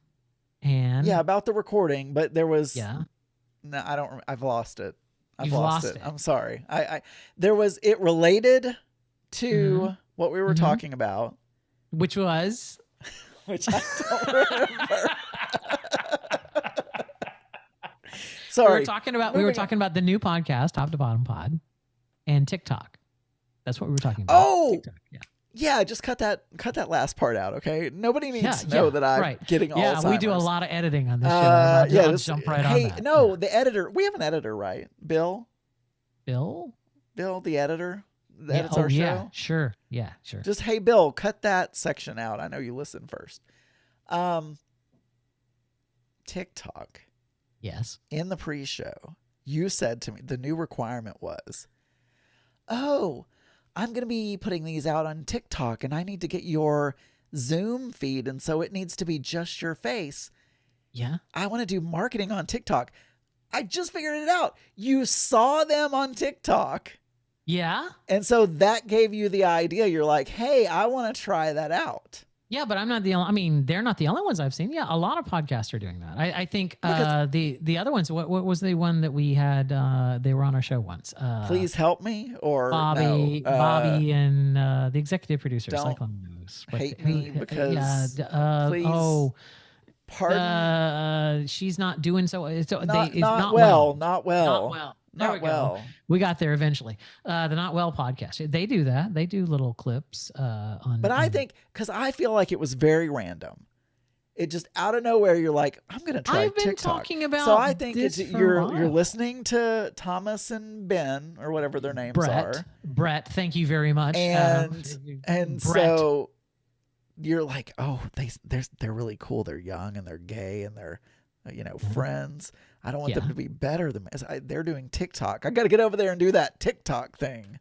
And yeah, about the recording, but there was, no, I've lost it. I've You've lost it. I'm sorry. It related to what we were talking about. Which was? Which I don't remember. Sorry. We were talking about the new podcast, Top to Bottom Pod, and TikTok. That's what we were talking about. Oh, TikTok. Yeah, just cut that last part out, okay? Nobody needs to know that I'm getting Alzheimer's. Yeah, we do a lot of editing on this show. I'll jump right on that. No, the editor. We have an editor, right? Bill, the editor. That edits our show. Yeah, sure. Yeah, sure. Just, hey, Bill, cut that section out. I know you listen first. TikTok. Yes. In the pre-show, you said to me the new requirement was, oh, I'm going to be putting these out on TikTok, and I need to get your Zoom feed, and so it needs to be just your face. Yeah. I want to do marketing on TikTok. I just figured it out. You saw them on TikTok. Yeah. And so that gave you the idea. You're like, hey, I want to try that out. Yeah, but I'm not the only, I mean, they're not the only ones I've seen. Yeah, a lot of podcasts are doing that. I think the other ones, what was the one that we had, they were on our show once. Please Help Me or Bobby and the executive producer, don't Cyclone News. hate me because please. Oh, pardon? She's not doing so. Not well. There we go. We got there eventually. The Not Well podcast. They do that. They do little clips on. But I think because I feel like it was very random. It just out of nowhere. You're like, I'm gonna try I've been TikTok. talking about. So I think this it's for a you're while. listening to Thomas and Ben or whatever their names are. Brett, thank you very much. And Brett. so you're like, oh, they're really cool. They're young and they're gay and they're friends. I don't want them to be better than me. They're doing TikTok. I got to get over there and do that TikTok thing.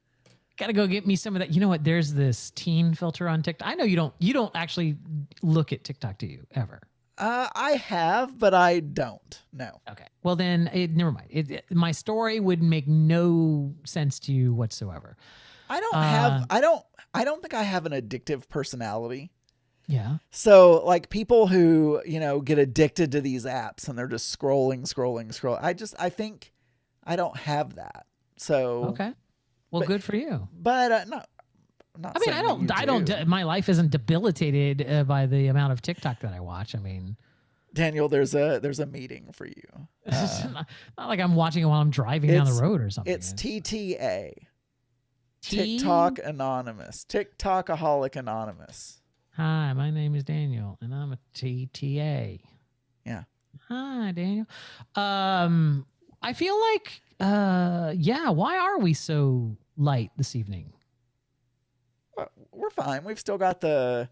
Got to go get me some of that. You know what? There's this teen filter on TikTok. I know you don't actually look at TikTok, do you, ever? I have, but I don't. No. Okay. Well, then never mind. My story would make no sense to you whatsoever. I don't think I have an addictive personality. Yeah. So like people who, get addicted to these apps and they're just scrolling. I think I don't have that. So okay. Well, good for you. But not I mean, I don't. My life isn't debilitated by the amount of TikTok that I watch. I mean, Daniel, there's a meeting for you. It's not like I'm watching it while I'm driving down the road or something. It's TTA. TikTok Anonymous. TikTokaholic Anonymous. Hi, my name is Daniel, and I'm a TTA. Yeah. Hi, Daniel. I feel like, why are we so light this evening? Well, we're fine. We've still got the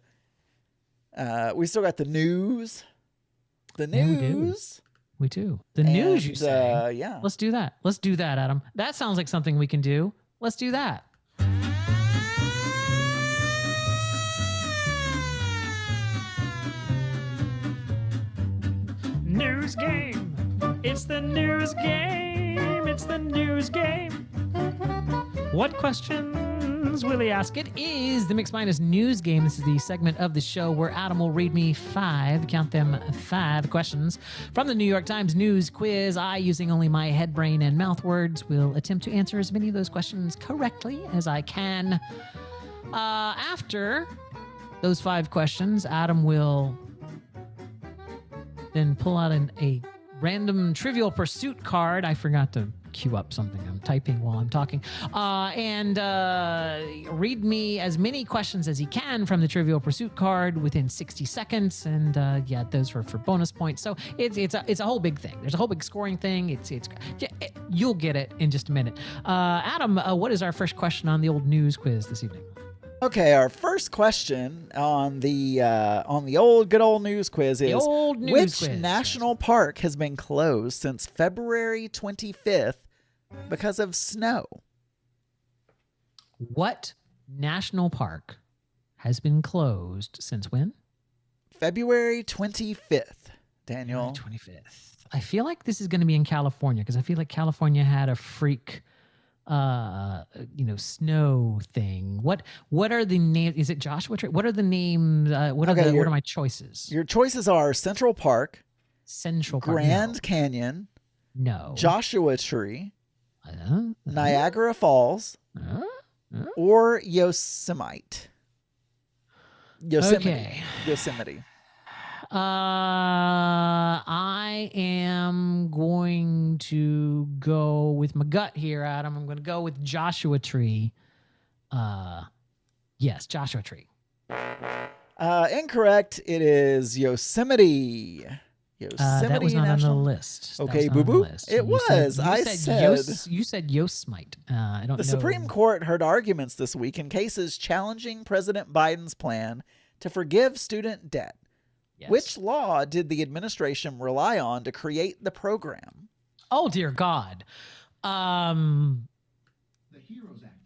news. The news. We do. The news, you say? Yeah. Let's do that. Let's do that, Adam. That sounds like something we can do. Let's do that. News game. It's the news game. It's the news game. What questions will he ask? It is the Mixed Minus News Game. This is the segment of the show where Adam will read me 5 questions from the New York Times News Quiz. I, using only my head, brain, and mouth words, will attempt to answer as many of those questions correctly as I can. After those 5 questions, Adam will then pull out a random Trivial Pursuit card. I forgot to queue up something. I'm typing while I'm talking. And read me as many questions as you can from the Trivial Pursuit card within 60 seconds. And yeah, those were for bonus points. So it's a whole big thing. There's a whole big scoring thing. You'll get it in just a minute. Adam, what is our first question on the old news quiz this evening? Okay, our first question on the old good old news quiz is: which national park has been closed since February 25th because of snow? What national park has been closed since when? February 25th. Daniel. February 25th. I feel like this is going to be in California because I feel like California had a freak snow thing. What are the names? Is it Joshua Tree? What are the names? What are my choices? Your choices are Central Park, Grand Canyon, Joshua Tree, Niagara Falls, or Yosemite. Okay. Yosemite. I am going to go with my gut here, Adam. I'm going to go with Joshua Tree. Yes, Joshua Tree. Incorrect. It is Yosemite. That was not on the list. Okay, boo-boo. It was. You said Yosemite. I don't know. The Supreme Court heard arguments this week in cases challenging President Biden's plan to forgive student debt. Yes. Which law did the administration rely on to create the program? Oh, dear God. The HEROES Act.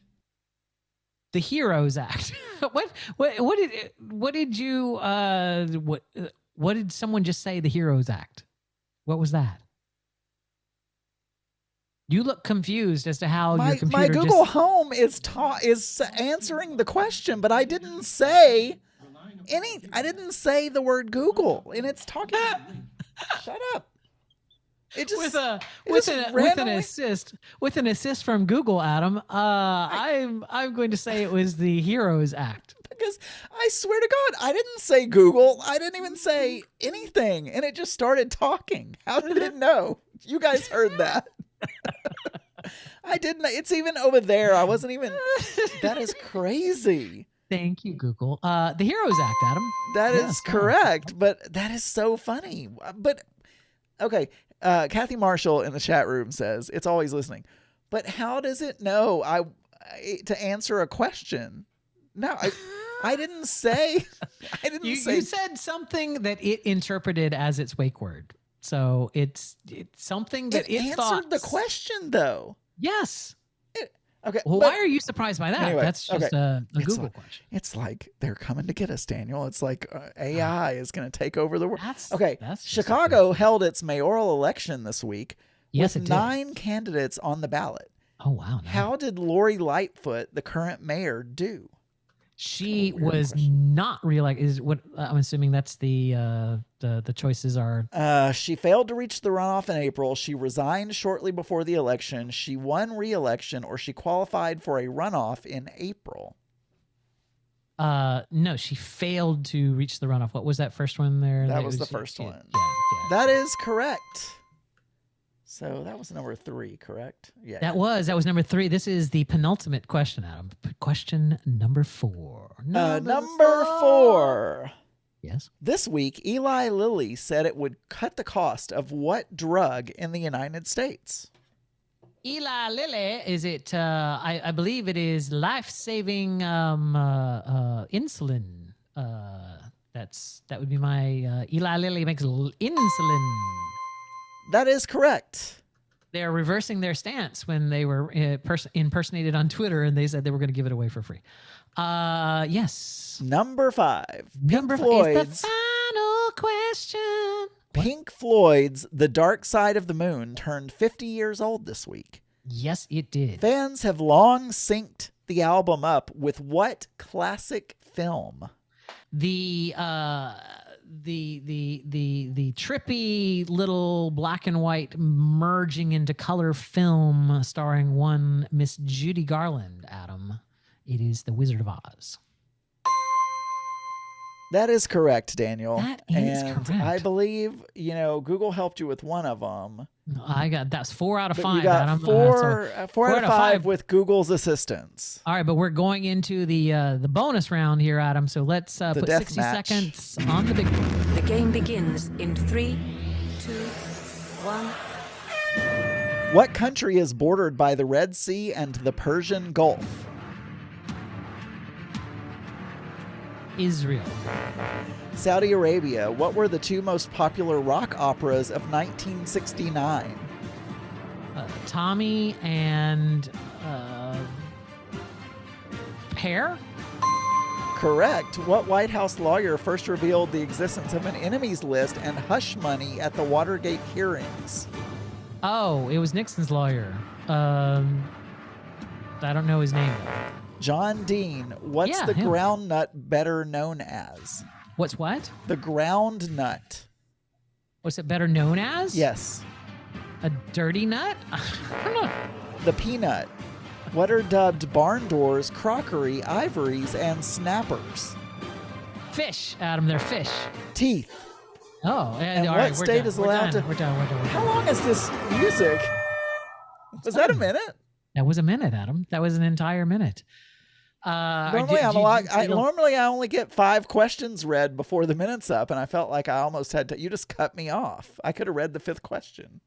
The HEROES Act. What did someone just say? The HEROES Act. What was that? You look confused as to how your computer my Google Home is answering the question, but I didn't say I didn't say the word Google, and it's talking. Shut up. It just with an assist from Google, Adam. I'm going to say it was the HEROES Act. Because I swear to God, I didn't say Google. I didn't even say anything, and it just started talking. How did it know? You guys heard that. I didn't. It's even over there. I wasn't even. That is crazy. Thank you, Google. The HEROES Act, Adam. That is correct, but that is so funny. But, okay, Kathy Marshall in the chat room says, it's always listening. But how does it know to answer a question? No, I didn't say. You said something that it interpreted as its wake word. So it's something that it answered the question, though. Yes. Okay. Well, why are you surprised by that? Anyway, that's just a Google question. It's like they're coming to get us, Daniel. It's like AI is going to take over the world. That's Chicago held its mayoral election this week with 9 candidates on the ballot. Oh, wow. Nice. How did Lori Lightfoot, the current mayor, do? She was not reelected. Is what I'm assuming that's the choices are. She failed to reach the runoff in April. She resigned shortly before the election. She won re-election, or she qualified for a runoff in April. No, she failed to reach the runoff. What was that first one there? That was the first one. Yeah. That is correct. So that was number 3, correct? Yeah. That was number 3. This is the penultimate question, Adam. Question number 4. Number 4. Yes. This week, Eli Lilly said it would cut the cost of what drug in the United States? Eli Lilly, is it? I believe it is life-saving insulin. That would be my Eli Lilly makes insulin. That is correct. They're reversing their stance when they were impersonated on Twitter, and they said they were going to give it away for free. Yes. Number 5. Number 5 is the final question. Pink Floyd's The Dark Side of the Moon turned 50 years old this week. Yes, it did. Fans have long synced the album up with what classic film? The trippy little black and white merging into color film starring one Miss Judy Garland, Adam. It is The Wizard of Oz. That is correct, Daniel. That is correct. I believe, Google helped you with one of them. That's 4 out of 5. You got Adam. four out of 5 with Google's assistance. All right, but we're going into the bonus round here, Adam. So let's put 60 seconds on the big board. The game begins in 3, 2, 1. What country is bordered by the Red Sea and the Persian Gulf? Israel. Saudi Arabia. What were the 2 most popular rock operas of 1969? Tommy and Pear? Correct. What White House lawyer first revealed the existence of an enemies list and hush money at the Watergate hearings? Oh, it was Nixon's lawyer. I don't know his name. John Dean. What's the ground nut better known as? What's what? The ground nut. What's it better known as? Yes. A dirty nut? I don't know. The peanut. What are dubbed barn doors, crockery, ivories, and snappers? Fish, Adam. They're fish. Teeth. Oh, and all what right, state is allowed to? We're done. How long is this music? Was that a minute? That was a minute, Adam. That was an entire minute. Normally, normally I only get 5 questions read before the minute's up, and I felt like I almost had to. You just cut me off. I could have read the 5th question.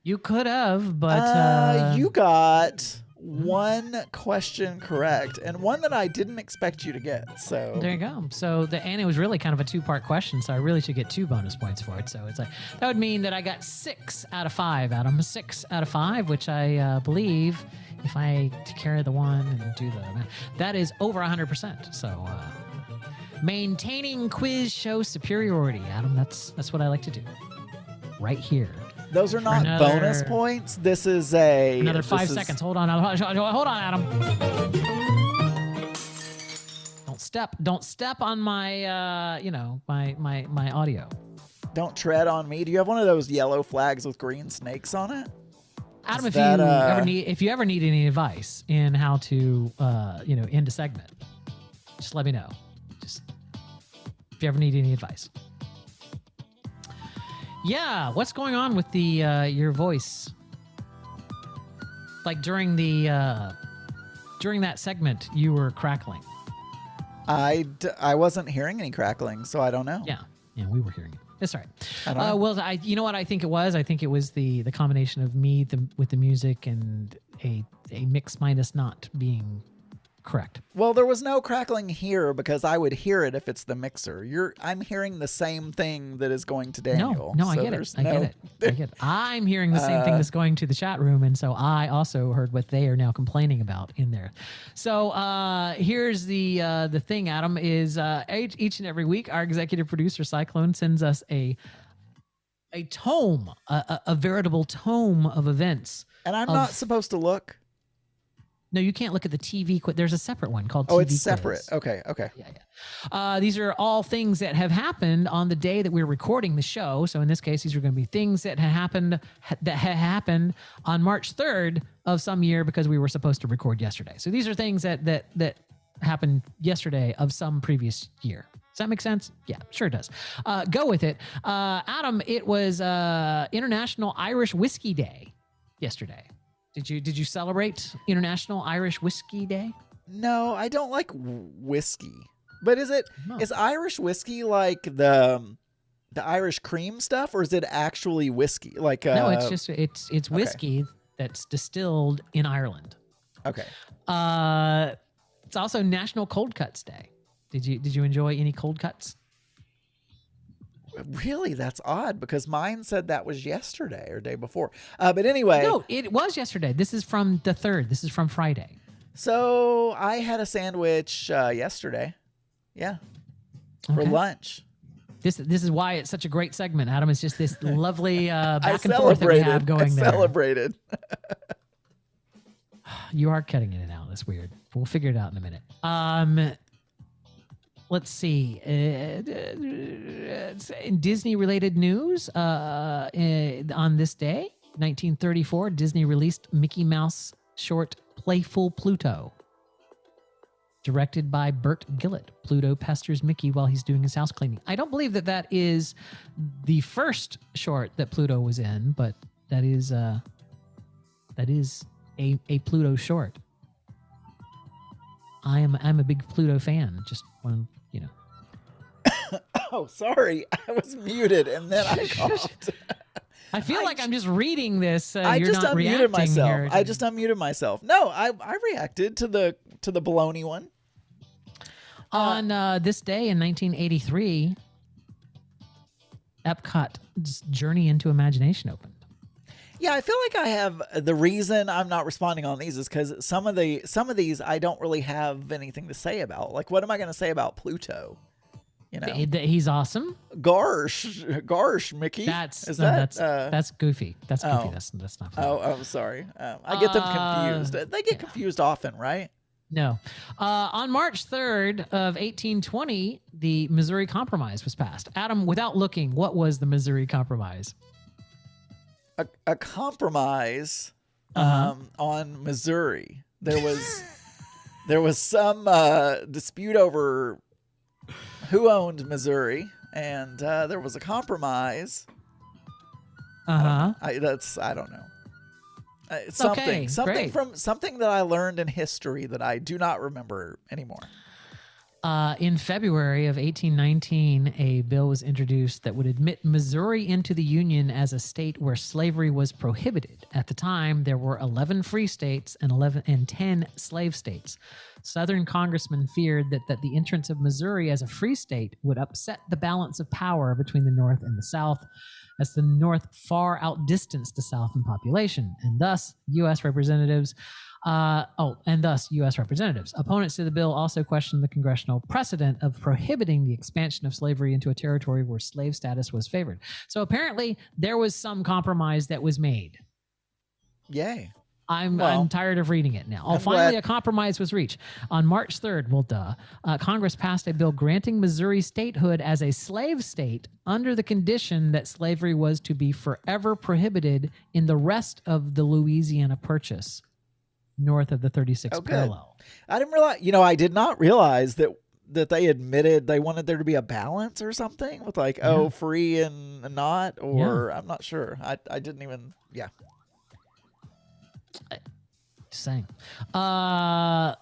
You could have, but you got 1 question correct, and one that I didn't expect you to get. So there you go. So and it was really kind of a 2-part question, so I really should get 2 bonus points for it. So it's like that would mean that I got 6 out of 5, Adam. 6 out of 5, which I believe, if I carry the 1 and do that is over 100%. So maintaining quiz show superiority, Adam. That's what I like to do. Right here. Those are not bonus points. This is another 5 seconds. Hold on, Adam. Don't step on my my audio. Don't tread on me. Do you have one of those yellow flags with green snakes on it? Adam, if you ever need any advice in how to end a segment, just let me know. Just if you ever need any advice. Yeah, what's going on with the your voice? Like during that segment, you were crackling. I wasn't hearing any crackling, so I don't know. Yeah, we were hearing it. That's all right. I don't know. Well, you know what I think it was? I think it was the combination of me with the music and a mix minus not being correct. Well, there was no crackling here because I would hear it if it's the mixer. I'm hearing the same thing that is going to Daniel. No, I get it. I get it. I'm hearing the same thing that's going to the chat room, and so I also heard what they are now complaining about in there. So here's the thing, Adam, is each and every week our executive producer Cyclone sends us a tome, a veritable tome of events. And I'm not supposed to look? No, you can't look at the TV quiz. There's a separate one called TV Oh, it's quiz. separate. Okay. Yeah. These are all things that have happened on the day that we're recording the show. So in this case, these are going to be things that had happened on March 3rd of some year because we were supposed to record yesterday. So these are things that happened yesterday of some previous year. Does that make sense? Yeah, sure it does. Go with it. Adam, it was International Irish Whiskey Day yesterday. Did you celebrate International Irish Whiskey Day? No, I don't like whiskey. But is Irish whiskey like the Irish cream stuff, or is it actually whiskey? Like no, it's whiskey that's distilled in Ireland. Okay. It's also National Cold Cuts Day. Did you enjoy any cold cuts? Really? That's odd because mine said that was yesterday or day before. But anyway. No, it was yesterday. This is from the 3rd. This is from Friday. So I had a sandwich yesterday. Yeah. For lunch. This is why it's such a great segment, Adam. It's just this lovely back and forth that we have going there. I celebrated. You are cutting in and out. That's weird. We'll figure it out in a minute. Let's see. In Disney-related news, on this day, 1934, Disney released Mickey Mouse short Playful Pluto. directed by Bert Gillett. Pluto pesters Mickey while he's doing his house cleaning. I don't believe that is the first short that Pluto was in, but that is a Pluto short. I'm a big Pluto fan. Just want to, Oh, sorry. I was muted and then I coughed. I feel like I'm just reading this. I you're just not unmuted reacting myself. here. I just unmuted myself. No, I reacted to the baloney one. On this day in 1983, Epcot's Journey into Imagination opened. Yeah, I feel like I have the reason I'm not responding on these is because some of these I don't really have anything to say about. Like, what am I going to say about Pluto? He's awesome. Garsh, Mickey. That's goofy. That's goofy. That's not funny. Oh, I'm sorry. I get them confused. They get confused often, right? No. On March 3rd of 1820, the Missouri Compromise was passed. Adam, without looking, what was the Missouri Compromise? A compromise on Missouri. There was some dispute over who owned Missouri, and there was a compromise. I don't know. Something that I learned in history that I do not remember anymore. In February of 1819, a bill was introduced that would admit Missouri into the Union as a state where slavery was prohibited. At the time, there were 11 free states and 10 slave states. Southern congressmen feared that the entrance of Missouri as a free state would upset the balance of power between the North and the South, as the North far outdistanced the South in population, and thus U.S. representatives. Opponents to the bill also questioned the congressional precedent of prohibiting the expansion of slavery into a territory where slave status was favored. So apparently there was some compromise that was made. Yay. I'm tired of reading it now. Finally, a compromise was reached. On March 3rd, Congress passed a bill granting Missouri statehood as a slave state under the condition that slavery was to be forever prohibited in the rest of the Louisiana Purchase, north of the 36th parallel. I didn't realize, I did not realize that they admitted they wanted there to be a balance or something with free and not, or I'm not sure. I didn't even, Just saying. On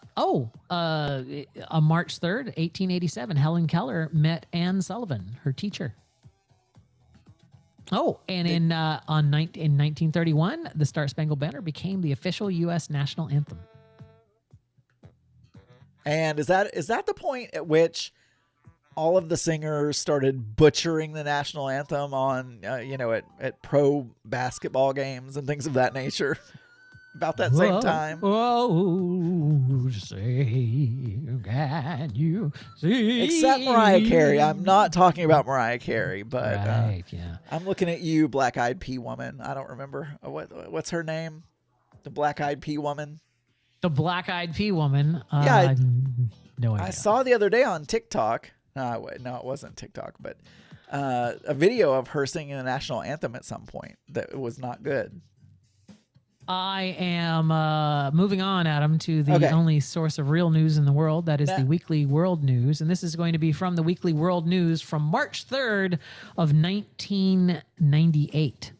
March 3rd, 1887, Helen Keller met Anne Sullivan, her teacher. And in 1931, the Star Spangled Banner became the official U.S. national anthem. And is that the point at which all of the singers started butchering the national anthem on, at pro basketball games and things of that nature? About that same time. Oh, say, can you see? Except Mariah Carey. I'm not talking about Mariah Carey, but yeah. I'm looking at you, Black Eyed Pea woman. I don't remember what's her name. The Black Eyed Pea woman. The Black Eyed Pea woman. Yeah, no idea. I saw the other day on TikTok. No, it wasn't TikTok, but a video of her singing the national anthem at some point that was not good. I am moving on, Adam, to the only source of real news in the world. That is the Weekly World News. And this is going to be from the Weekly World News from March 3rd of 1998.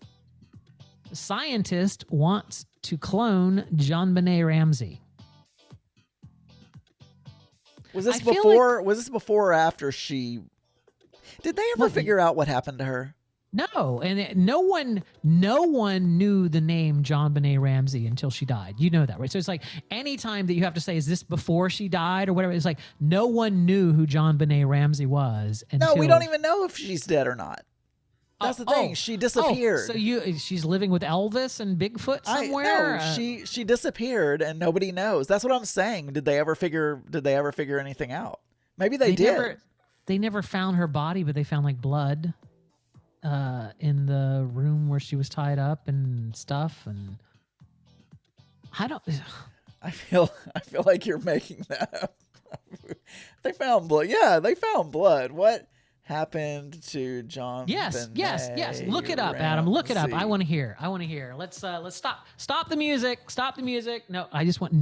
A scientist wants to clone JonBenet Ramsey. Was this before or after she... Did they ever figure out what happened to her? No, and no one knew the name JonBenet Ramsey until she died. You know that, right? So it's like anytime that you have to say, is this before she died or whatever, it's like no one knew who JonBenet Ramsey was. No, we don't even know if she's dead or not. That's the thing. She disappeared. So she's living with Elvis and Bigfoot somewhere? No, she disappeared and nobody knows. That's what I'm saying. Did they ever figure anything out? Maybe they did. They never found her body, but they found like blood in the room where she was tied up and stuff. And I feel like you're making that up. They found blood. Yeah, they found blood. What happened to John? Yes. Look it up, Adam. Look it up. I want to hear. Let's stop the music. Stop the music. No, I just want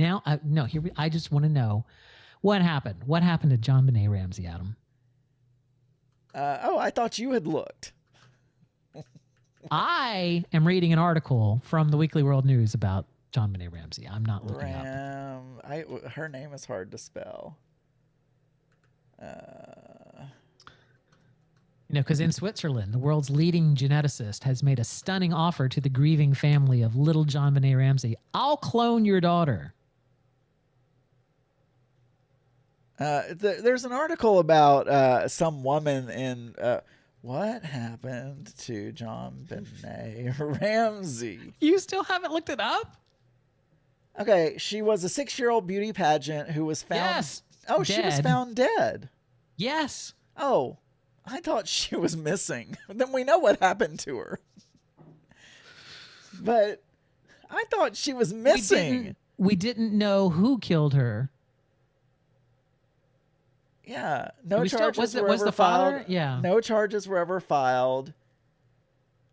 I just want to know What happened? What happened to John Benet Ramsey, Adam? I thought you had looked. I am reading an article from the Weekly World News about John Benet Ramsey. I'm not looking up. Her name is hard to spell. Because in Switzerland, the world's leading geneticist has made a stunning offer to the grieving family of little John Benet Ramsey. I'll clone your daughter. There's an article about some woman in what happened to John Benet Ramsey. You still haven't looked it up? Okay, she was a 6-year-old beauty pageant who was found. Yes. Oh, dead. She was found dead. Yes. Oh, I thought she was missing. Then we know what happened to her. But I thought she was missing. We didn't know who killed her. Yeah, no charges were ever the filed. father? Yeah, no charges were ever filed.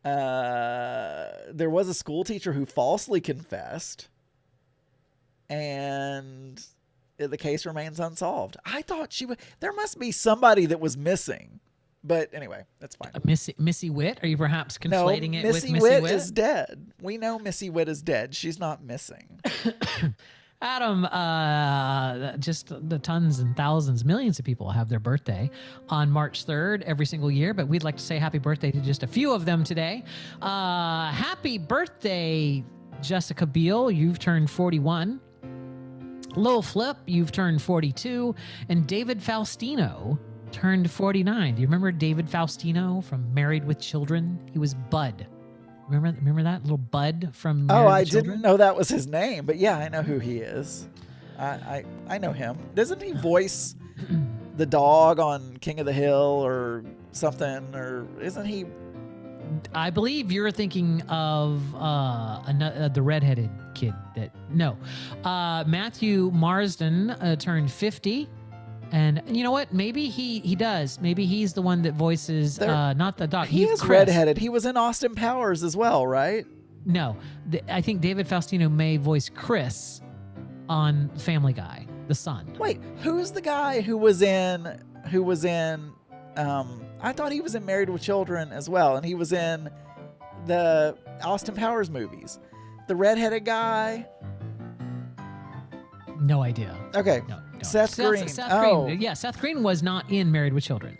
There was a school teacher who falsely confessed, and the case remains unsolved. I thought there must be somebody that was missing, but anyway, that's fine. Missy Witt? Are you perhaps conflating it with Missy Witt? Witt? Is dead. We know Missy Witt is dead. She's not missing. Adam, just the tons and thousands, millions of people have their birthday on March 3rd every single year, but we'd like to say happy birthday to just a few of them today. Happy birthday, Jessica Biel. You've turned 41. Lil Flip, you've turned 42. And David Faustino turned 49. Do you remember David Faustino from Married with Children? He was Bud. Remember that little Bud from Married with Children? Didn't know that was his name, but yeah, I know who he is. I know him. Doesn't he voice the dog on King of the Hill or something? Or isn't he? I believe you're thinking of the redheaded kid. Matthew Marsden turned 50. And you know what? Maybe he does. Maybe he's the one that voices not the dog. He is redheaded. He was in Austin Powers as well, right? No, I think David Faustino may voice Chris on Family Guy, the son. Wait, who's the guy who was in? I thought he was in Married with Children as well, and he was in the Austin Powers movies. The redheaded guy. No idea. Okay. No. Seth Green. Green. Yeah, Seth Green was not in Married with Children.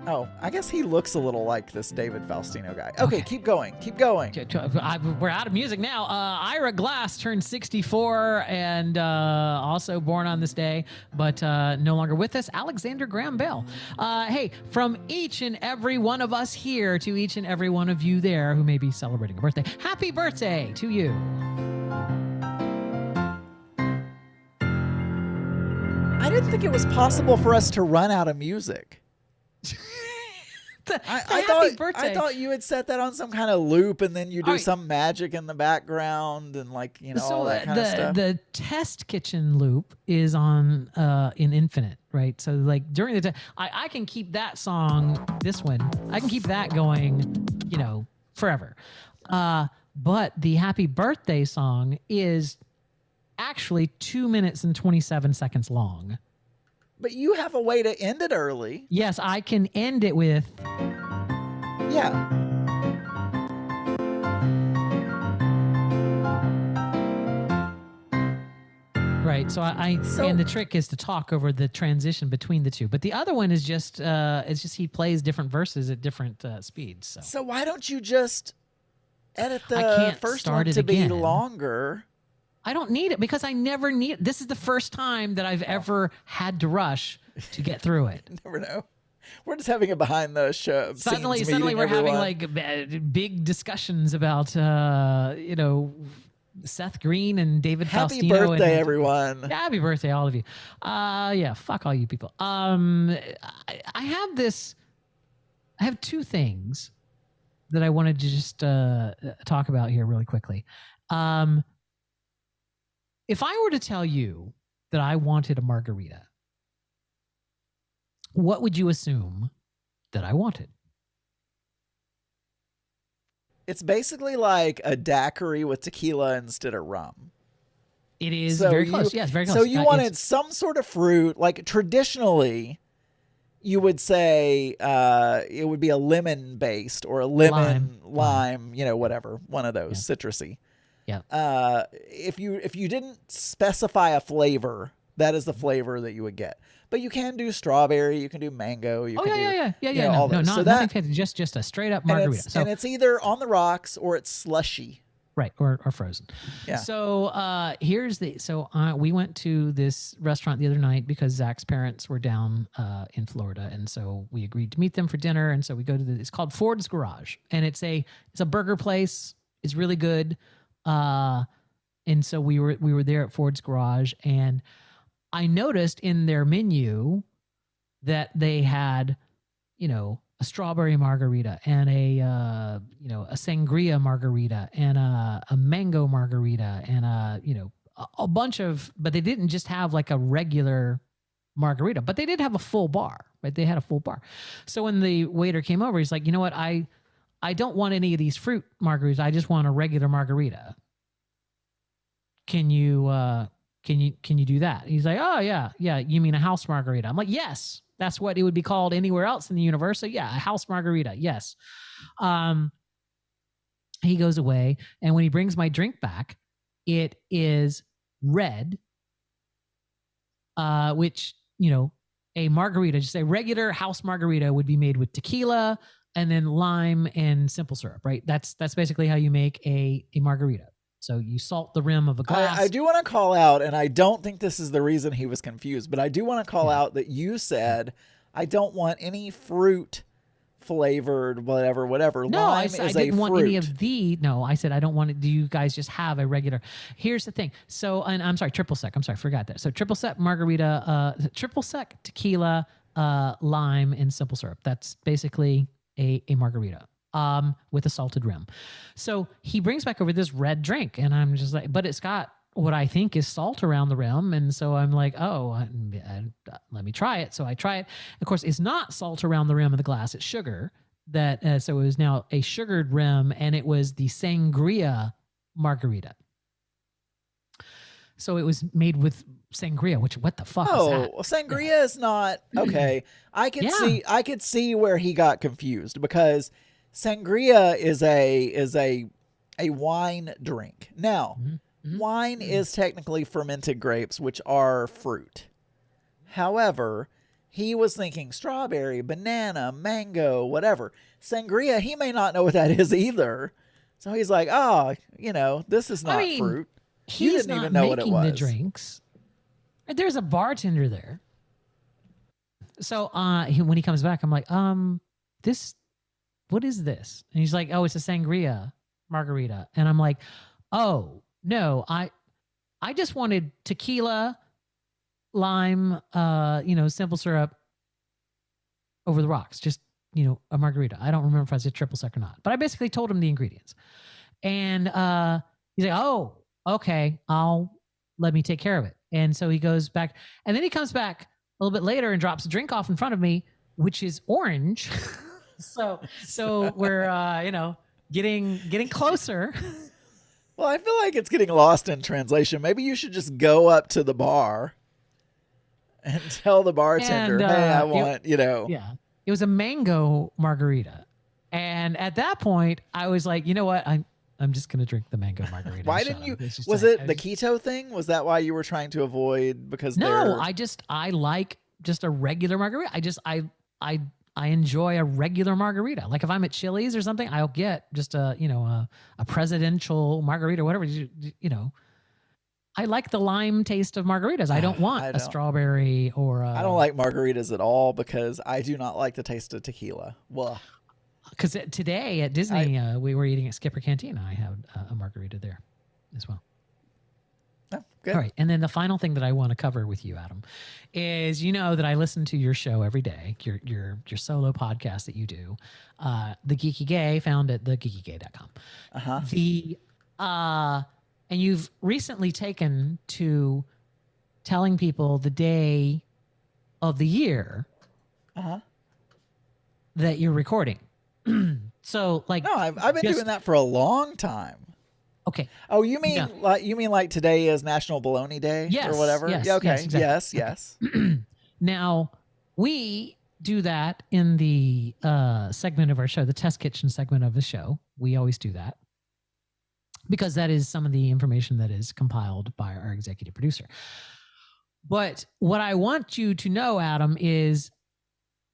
Oh, I guess he looks a little like this David Faustino guy. Okay, keep going. We're out of music now. Ira Glass turned 64 and also born on this day, but no longer with us. Alexander Graham Bell. Hey, from each and every one of us here to each and every one of you there who may be celebrating a birthday, happy birthday to you. I didn't think it was possible for us to run out of music. I thought you had set that on some kind of loop, and then you do some magic in the background, and all that kind of stuff. The test kitchen loop is on in Infinite, right? So during the I can keep that song, this one, I can keep that going, forever. But the happy birthday song is actually 2 minutes and 27 seconds long. But you have a way to end it early. Yes, I can end it with... Yeah. Right, so and the trick is to talk over the transition between the two. But the other one is just, he plays different verses at different speeds. So why don't you just edit the first one to be longer? I don't need it because I never need it. This is the first time that I've ever had to rush to get through it. You never know. We're just having a behind the show. Suddenly we're having big discussions about Seth Green and David Faustino. Happy birthday, everyone. Happy birthday, all of you. Fuck all you people. I have two things that I wanted to just talk about here really quickly. If I were to tell you that I wanted a margarita, what would you assume that I wanted? It's basically like a daiquiri with tequila instead of rum. It is very close. Yes, very close. So you wanted some sort of fruit, like traditionally, you would say it would be a lemon based or a lime, you know, whatever, one of those citrusy. Yeah. If you didn't specify a flavor, that is the flavor that you would get. But you can do strawberry, you can do mango, you can do all those. No, nothing fancy, just a straight up margarita. And it's either on the rocks or it's slushy. Right, or frozen. Yeah. So we went to this restaurant the other night because Zach's parents were down in Florida, and so we agreed to meet them for dinner. And so we go to it's called Ford's Garage, and it's a burger place. It's really good. And so we were there at Ford's Garage, and I noticed in their menu that they had, you know, a strawberry margarita and a sangria margarita and a mango margarita and a bunch of, but they didn't just have like a regular margarita, but they did have a full bar, right? They had a full bar. So when the waiter came over, he's like, you know what? I don't want any of these fruit margaritas. I just want a regular margarita. Can you do that? He's like, oh yeah. You mean a house margarita? I'm like, yes. That's what it would be called anywhere else in the universe. So yeah, a house margarita. Yes. He goes away, and when he brings my drink back, it is red, which, you know, a margarita, just a regular house margarita would be made with tequila and then lime and simple syrup, right? That's basically how you make a margarita. So you salt the rim of a glass. I do want to call out, and I don't think this is the reason he was confused, but I do want to call out that you said, I don't want any fruit flavored, whatever. No, I didn't want any of the, no, I said, I don't want it. Do you guys just have a regular? Here's the thing. So, and I'm sorry, triple sec. I'm sorry, forgot that. So triple sec margarita, triple sec tequila, lime, and simple syrup. That's basically a margarita. With a salted rim. So he brings back over this red drink, and I'm just like, but it's got what I think is salt around the rim. And so I'm like, let me try it. So I try it. Of course, it's not salt around the rim of the glass. It's sugar. So it was now a sugared rim, and it was the sangria margarita. So it was made with sangria, which what the fuck is that? Oh, sangria is not okay. I could see where he got confused, because sangria is a wine drink. Now, wine is technically fermented grapes, which are fruit. However, he was thinking strawberry, banana, mango, whatever. Sangria, he may not know what that is either. So he's like, this is not fruit. He didn't even know what it was. The drinks. There's a bartender there. So when he comes back, I'm like, what is this? And he's like, oh, it's a sangria margarita. And I'm like, oh, no, I just wanted tequila, lime, simple syrup over the rocks. Just, a margarita. I don't remember if I said triple sec or not. But I basically told him the ingredients. And he's like, oh, okay, let me take care of it. And so he goes back. And then he comes back a little bit later and drops a drink off in front of me, which is orange. So we're getting closer. Well, I feel like it's getting lost in translation. Maybe you should just go up to the bar and tell the bartender, "Hey, I want." Yeah, it was a mango margarita, and at that point, I was like, you know what, I'm just gonna drink the mango margarita. Why didn't you? Was it the keto thing? Was that why you were trying to avoid? Because no, I like just a regular margarita. I enjoy a regular margarita. Like if I'm at Chili's or something, I'll get just a presidential margarita, whatever. I like the lime taste of margaritas. I don't want a strawberry or I don't like margaritas at all because I do not like the taste of tequila. Well, because today at Disney, we were eating at Skipper Canteen. I had a margarita there as well. Oh, good. All right. And then the final thing that I want to cover with you, Adam, is that I listen to your show every day, your solo podcast that you do, The Geeky Gay, found at thegeekygay.com. And you've recently taken to telling people the day of the year that you're recording. So like, no, I've been doing that for a long time. Okay. Oh, you mean like today is National Bologna Day or whatever? Yes, yeah, okay. yes, exactly. Yes. Now, we do that in the segment of our show, the Test Kitchen segment of the show. We always do that because that is some of the information that is compiled by our executive producer. But what I want you to know, Adam, is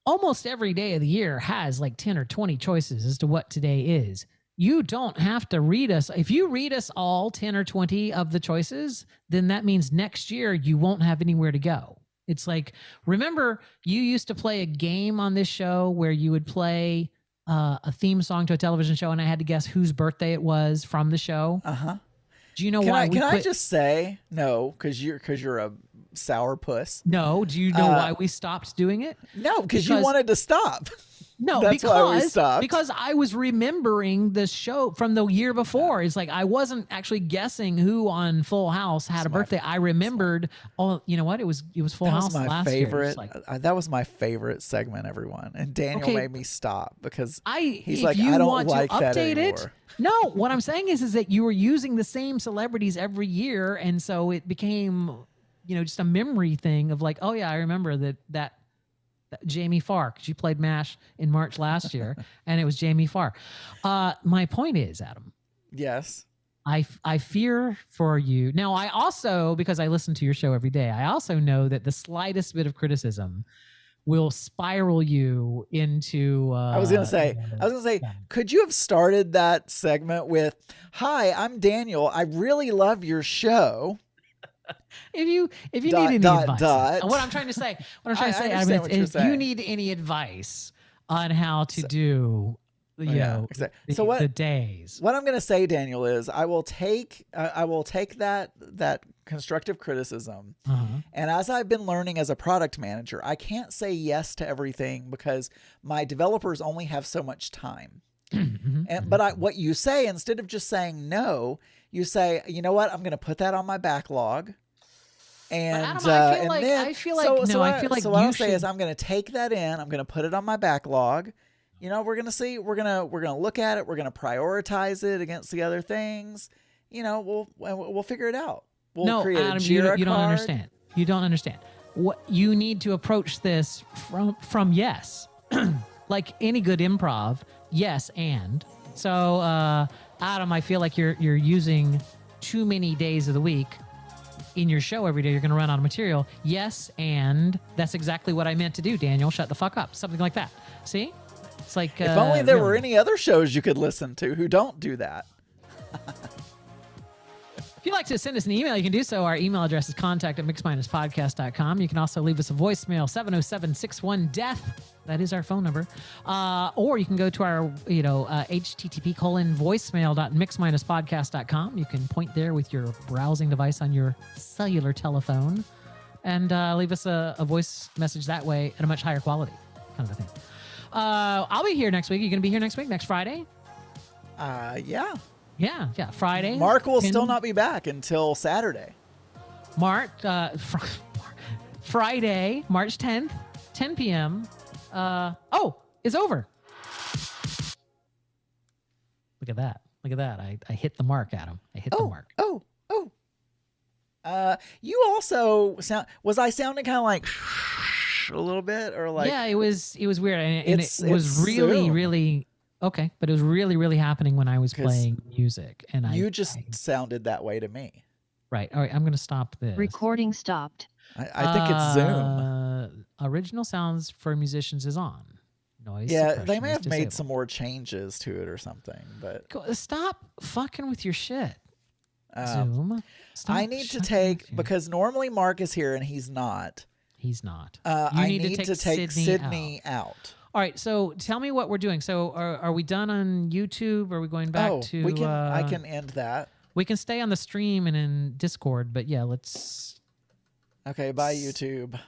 almost every day of the year has like 10 or 20 choices as to what today is. You don't have to read us. If you read us all 10 or 20 of the choices, then that means next year you won't have anywhere to go. It's like, remember, you used to play a game on this show where you would play a theme song to a television show, and I had to guess whose birthday it was from the show. Do you know why? I just say no because you're a sour puss? No. Do you know why we stopped doing it? No, because you wanted to stop. No, That's why we stopped. Because I was remembering the show from the year before. It's like I wasn't actually guessing who on Full House had a birthday. I remembered. Oh, you know what? It was Full House last favorite. year. That was my favorite segment, everyone. And Daniel made me stop because he's like, I don't want like to that update anymore. it. No, what I'm saying is that you were using the same celebrities every year, and so it became, just a memory thing of like, oh yeah, I remember that Jamie Farr, because you played MASH in March last year, and it was Jamie Farr. My point is, Adam. Yes. I fear for you. Now, I also, because I listen to your show every day, I also know that the slightest bit of criticism will spiral you into. I was gonna say, could you have started that segment with, "Hi, I'm Daniel. I really love your show." If you need any advice, what I'm trying to say, Adam, if you need any advice on how to do, exactly. the days. What I'm going to say, Daniel, is I will take that constructive criticism, and as I've been learning as a product manager, I can't say yes to everything because my developers only have so much time. But what you say, instead of just saying no, you say, you know what, I'm going to put that on my backlog. And Adam, I feel like what I'll say is I'm going to take that in. I'm going to put it on my backlog. We're going to see. We're going to look at it. We're going to prioritize it against the other things. We'll figure it out. We'll create Adam, a Jira you don't card. understand. You don't understand. What you need to approach this from yes, like any good improv. Yes, and so Adam, I feel like you're using too many days of the week in your show every day. You're going to run out of material. Yes, and that's exactly what I meant to do, Daniel. Shut the fuck up. Something like that. See? It's like if only there were any other shows you could listen to who don't do that. If you'd like to send us an email, you can do so. Our email address is contact@mixminuspodcast.com. You can also leave us a voicemail, 707-61-DEATH. That is our phone number. Or you can go to our, http://voicemail.mixminuspodcast.com. You can point there with your browsing device on your cellular telephone and leave us a voice message that way at a much higher quality, kind of a thing. I'll be here next week. Are you going to be here next week, next Friday? Yeah. Yeah, Friday. Mark will still not be back until Saturday. Friday, March 10th, 10 p.m. It's over. Look at that. I hit the mark, Adam. I hit the mark. You also was I sounding kind of like a little bit or like? Yeah, it was weird. And it was really okay, but it was really happening when I was playing music, and you just sounded that way to me. Right. All right. I'm going to stop this. Recording stopped. I think it's Zoom. Original sounds for musicians is on. Noise. Yeah, they may have made some more changes to it or something, but stop fucking with your shit. Zoom. I need to take because normally Mark is here and he's not. He's not. I need to take Sydney out. All right, so tell me what we're doing. So are we done on YouTube? Are we going back to... I can end that. We can stay on the stream and in Discord, but yeah, let's... Okay, bye YouTube.